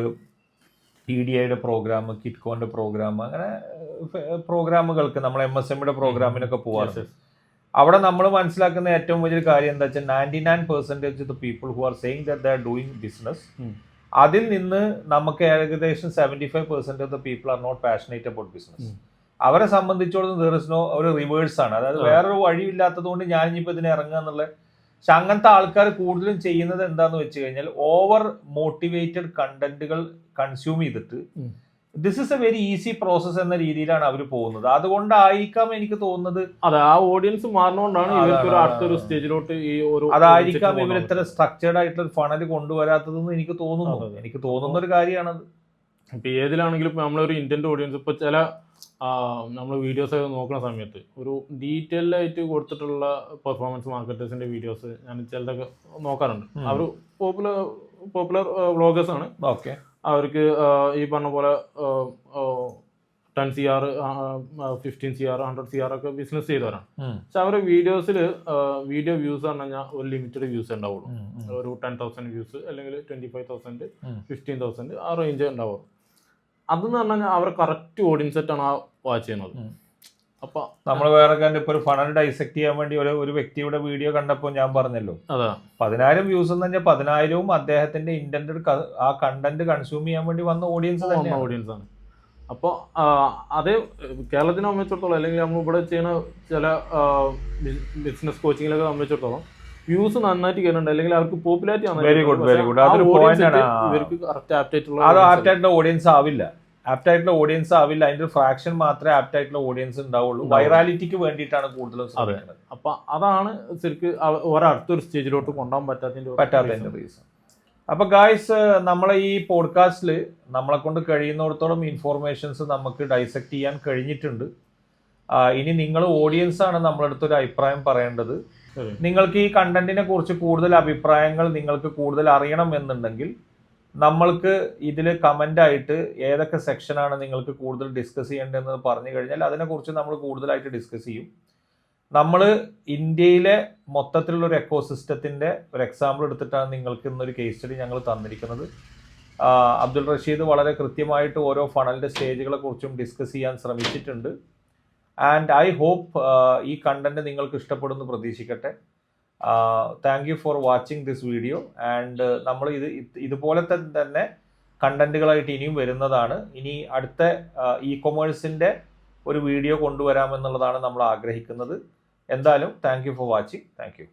TDIയുടെ പ്രോഗ്രാം, കിറ്റ്കോന്റെ പ്രോഗ്രാം, അങ്ങനെ പ്രോഗ്രാമുകൾക്ക് നമ്മൾ MSMയുടെ പ്രോഗ്രാമിനൊക്കെ പോവാറുണ്ട്. അവിടെ നമ്മൾ മനസ്സിലാക്കുന്ന ഏറ്റവും വലിയൊരു കാര്യം എന്താ വെച്ചാൽ 99% of the people who are saying that they are doing business, അതിൽ നിന്ന് നമുക്ക് ഏകദേശം 75% of the people are not passionate about business. അവരെ സംബന്ധിച്ചോളം ദർ ഇസ് നോ ഒരു റിവേഴ്സ് ആണ്. അതായത് വേറൊരു വഴിയില്ലാത്തത് കൊണ്ട് ഞാൻ ഇനിയിപ്പോൾ ഇതിനെ ഇറങ്ങുക എന്നുള്ള. പക്ഷെ അങ്ങനത്തെ ആൾക്കാർ കൂടുതലും ചെയ്യുന്നത് എന്താന്ന് വെച്ച് കഴിഞ്ഞാൽ ഓവർ മോട്ടിവേറ്റഡ് കണ്ടന്റുകൾ കൺസ്യൂം ചെയ്തിട്ട് this is A very easy process എന്ന രീതിയിലാണ് അവർ പോകുന്നത്. അതുകൊണ്ടായിരിക്കാം എനിക്ക് തോന്നുന്നത് അതെ ആ ഓഡിയൻസ് മാറുന്നതുകൊണ്ടാണ് ഇവർക്ക് അടുത്തൊരു സ്റ്റേജിലോട്ട് ഈ ഒരു അതായിരിക്കാം ഇവർ ഇത്ര സ്ട്രക്ചേർഡ് ആയിട്ടുള്ള ഒരു ഫണൽ കൊണ്ടുവരാത്തതെന്ന് എനിക്ക് തോന്നുന്ന ഒരു കാര്യമാണത്. ഇപ്പൊ ഏതിലാണെങ്കിലും ഇപ്പൊ നമ്മളൊരു ഇന്ത്യൻ ഓഡിയൻസ് ഇപ്പൊ ചില നമ്മൾ വീഡിയോസ് ഒക്കെ നോക്കുന്ന സമയത്ത് ഒരു ഡീറ്റെയിൽ ആയിട്ട് കൊടുത്തിട്ടുള്ള പെർഫോമൻസ് മാർക്കറ്റേഴ്സിന്റെ വീഡിയോസ് ഞാൻ ചിലതൊക്കെ നോക്കാറുണ്ട്. അവർ പോപ്പുലർ വ്ളോഗേഴ്സ് ആണ്. ഓക്കെ, അവർക്ക് ഈ പറഞ്ഞ പോലെ 10 CR 15 CR 100 CR ഒക്കെ ബിസിനസ് ചെയ്തവരാണ്. പക്ഷെ അവരുടെ വീഡിയോസിൽ വീഡിയോ വ്യൂസ് പറഞ്ഞു കഴിഞ്ഞാൽ ഒരു ലിമിറ്റഡ് വ്യൂസ് ഉണ്ടാവുള്ളൂ. ഒരു 10,000 വ്യൂസ് അല്ലെങ്കിൽ 25,000 15,000 ആ റേഞ്ച് ഉണ്ടാവുള്ളൂ. അതെന്ന് പറഞ്ഞു കഴിഞ്ഞാൽ അവരുടെ കറക്റ്റ് ഓഡിയൻസ് സെറ്റാണ് ആ വാച്ച് ചെയ്യുന്നത്. അപ്പൊ നമ്മൾ വേറെ ഇപ്പൊ ഒരു ഫണൽ ഡൈസെക്ട് ചെയ്യാൻ വേണ്ടി ഒരു വ്യക്തിയുടെ വീഡിയോ കണ്ടപ്പോൾ ഞാൻ പറഞ്ഞല്ലോ 10,000 വ്യൂസ് എന്ന് പറഞ്ഞാൽ 10,000 അദ്ദേഹത്തിന്റെ ഇന്റന്റഡ് ആ കണ്ടന്റ് കൺസ്യൂം ചെയ്യാൻ വേണ്ടി വന്ന ഓഡിയൻസ് ആണ്. അപ്പോൾ അതേ കേരളത്തിനെ സംബന്ധിച്ചിടത്തോളം അല്ലെങ്കിൽ നമ്മൾ ഇവിടെ ചെയ്യുന്ന ചില ബിസിനസ് കോച്ചിങ്ങിലൊക്കെ സംബന്ധിച്ചിടത്തോളം വ്യൂസ് നന്നായിട്ട് കയറുന്നുണ്ട്, അല്ലെങ്കിൽ അവർക്ക് പോപ്പുലാരിറ്റി വെരി ഗുഡ് അതൊരു പോയിന്റ് ആണ്. ഇവർക്ക് കറക്റ്റ് ആപ്റ്റായിട്ടുള്ള ഓഡിയൻസ് ആവില്ല. അതിന്റെ ഒരു ഫ്രാക്ഷൻ മാത്രമേ ആപ്റ്റായിട്ടുള്ള ഓഡിയൻസ് ഉണ്ടാവുള്ളൂ. വൈറാലിറ്റിക്ക് വേണ്ടിയിട്ടാണ് കൂടുതലും ശ്രമിക്കുന്നത്. അപ്പൊ അതാണ് ശരിക്കും ഒരടുത്തൊരു സ്റ്റേജിലോട്ട് കൊണ്ടുപോകാൻ പറ്റാത്തതിന്റെ റീസൺ. അപ്പൊ ഗായ്സ്, നമ്മളെ ഈ പോഡ്കാസ്റ്റിൽ നമ്മളെ കൊണ്ട് കഴിയുന്നിടത്തോളം ഇൻഫോർമേഷൻസ് നമുക്ക് ഡൈസെക്ട് ചെയ്യാൻ കഴിഞ്ഞിട്ടുണ്ട്. ഇനി നിങ്ങൾ ഓഡിയൻസ് ആണ് നമ്മളടുത്ത് ഒരു അഭിപ്രായം പറയേണ്ടത്. ശരി. നിങ്ങൾക്ക് ഈ കണ്ടന്റിനെ കുറിച്ച് കൂടുതൽ അഭിപ്രായങ്ങൾ നിങ്ങൾക്ക് കൂടുതൽ അറിയണം എന്നുണ്ടെങ്കിൽ നമ്മൾക്ക് ഇതിൽ കമന്റ് ആയിട്ട് ഏതൊക്കെ സെക്ഷനാണ് നിങ്ങൾക്ക് കൂടുതൽ ഡിസ്കസ് ചെയ്യേണ്ടതെന്ന് പറഞ്ഞു കഴിഞ്ഞാൽ അതിനെക്കുറിച്ച് നമ്മൾ കൂടുതലായിട്ട് ഡിസ്കസ് ചെയ്യും. നമ്മൾ ഇന്ത്യയിലെ മൊത്തത്തിലുള്ള ഒരു എക്കോസിസ്റ്റത്തിന്റെ ഒരു എക്സാമ്പിൾ എടുത്തിട്ടാണ് നിങ്ങൾക്ക് ഇന്നൊരു കേസ് സ്റ്റഡി ഞങ്ങൾ തന്നിരിക്കുന്നത്. അബ്ദുൾ റഷീദ് വളരെ കൃത്യമായിട്ട് ഓരോ ഫണലിന്റെ സ്റ്റേജുകളെ കുറിച്ചും ഡിസ്കസ് ചെയ്യാൻ ശ്രമിച്ചിട്ടുണ്ട്. ആൻഡ് ഐ ഹോപ്പ് ഈ കണ്ടന്റ് നിങ്ങൾക്ക് ഇഷ്ടപ്പെടുമെന്ന് പ്രതീക്ഷിക്കട്ടെ. Thank you for watching this video. And നമ്മൾ ഇതുപോലെ തന്നെ കണ്ടന്റുകളായിട്ട് ഇനിയും വരുന്നതാണ്. ഇനി അടുത്ത ഇ കൊമേഴ്സിന്റെ ഒരു വീഡിയോ കൊണ്ടുവരാമെന്നുള്ളതാണ് നമ്മൾ ആഗ്രഹിക്കുന്നത്. എന്തായാലും thank you for watching. Thank you.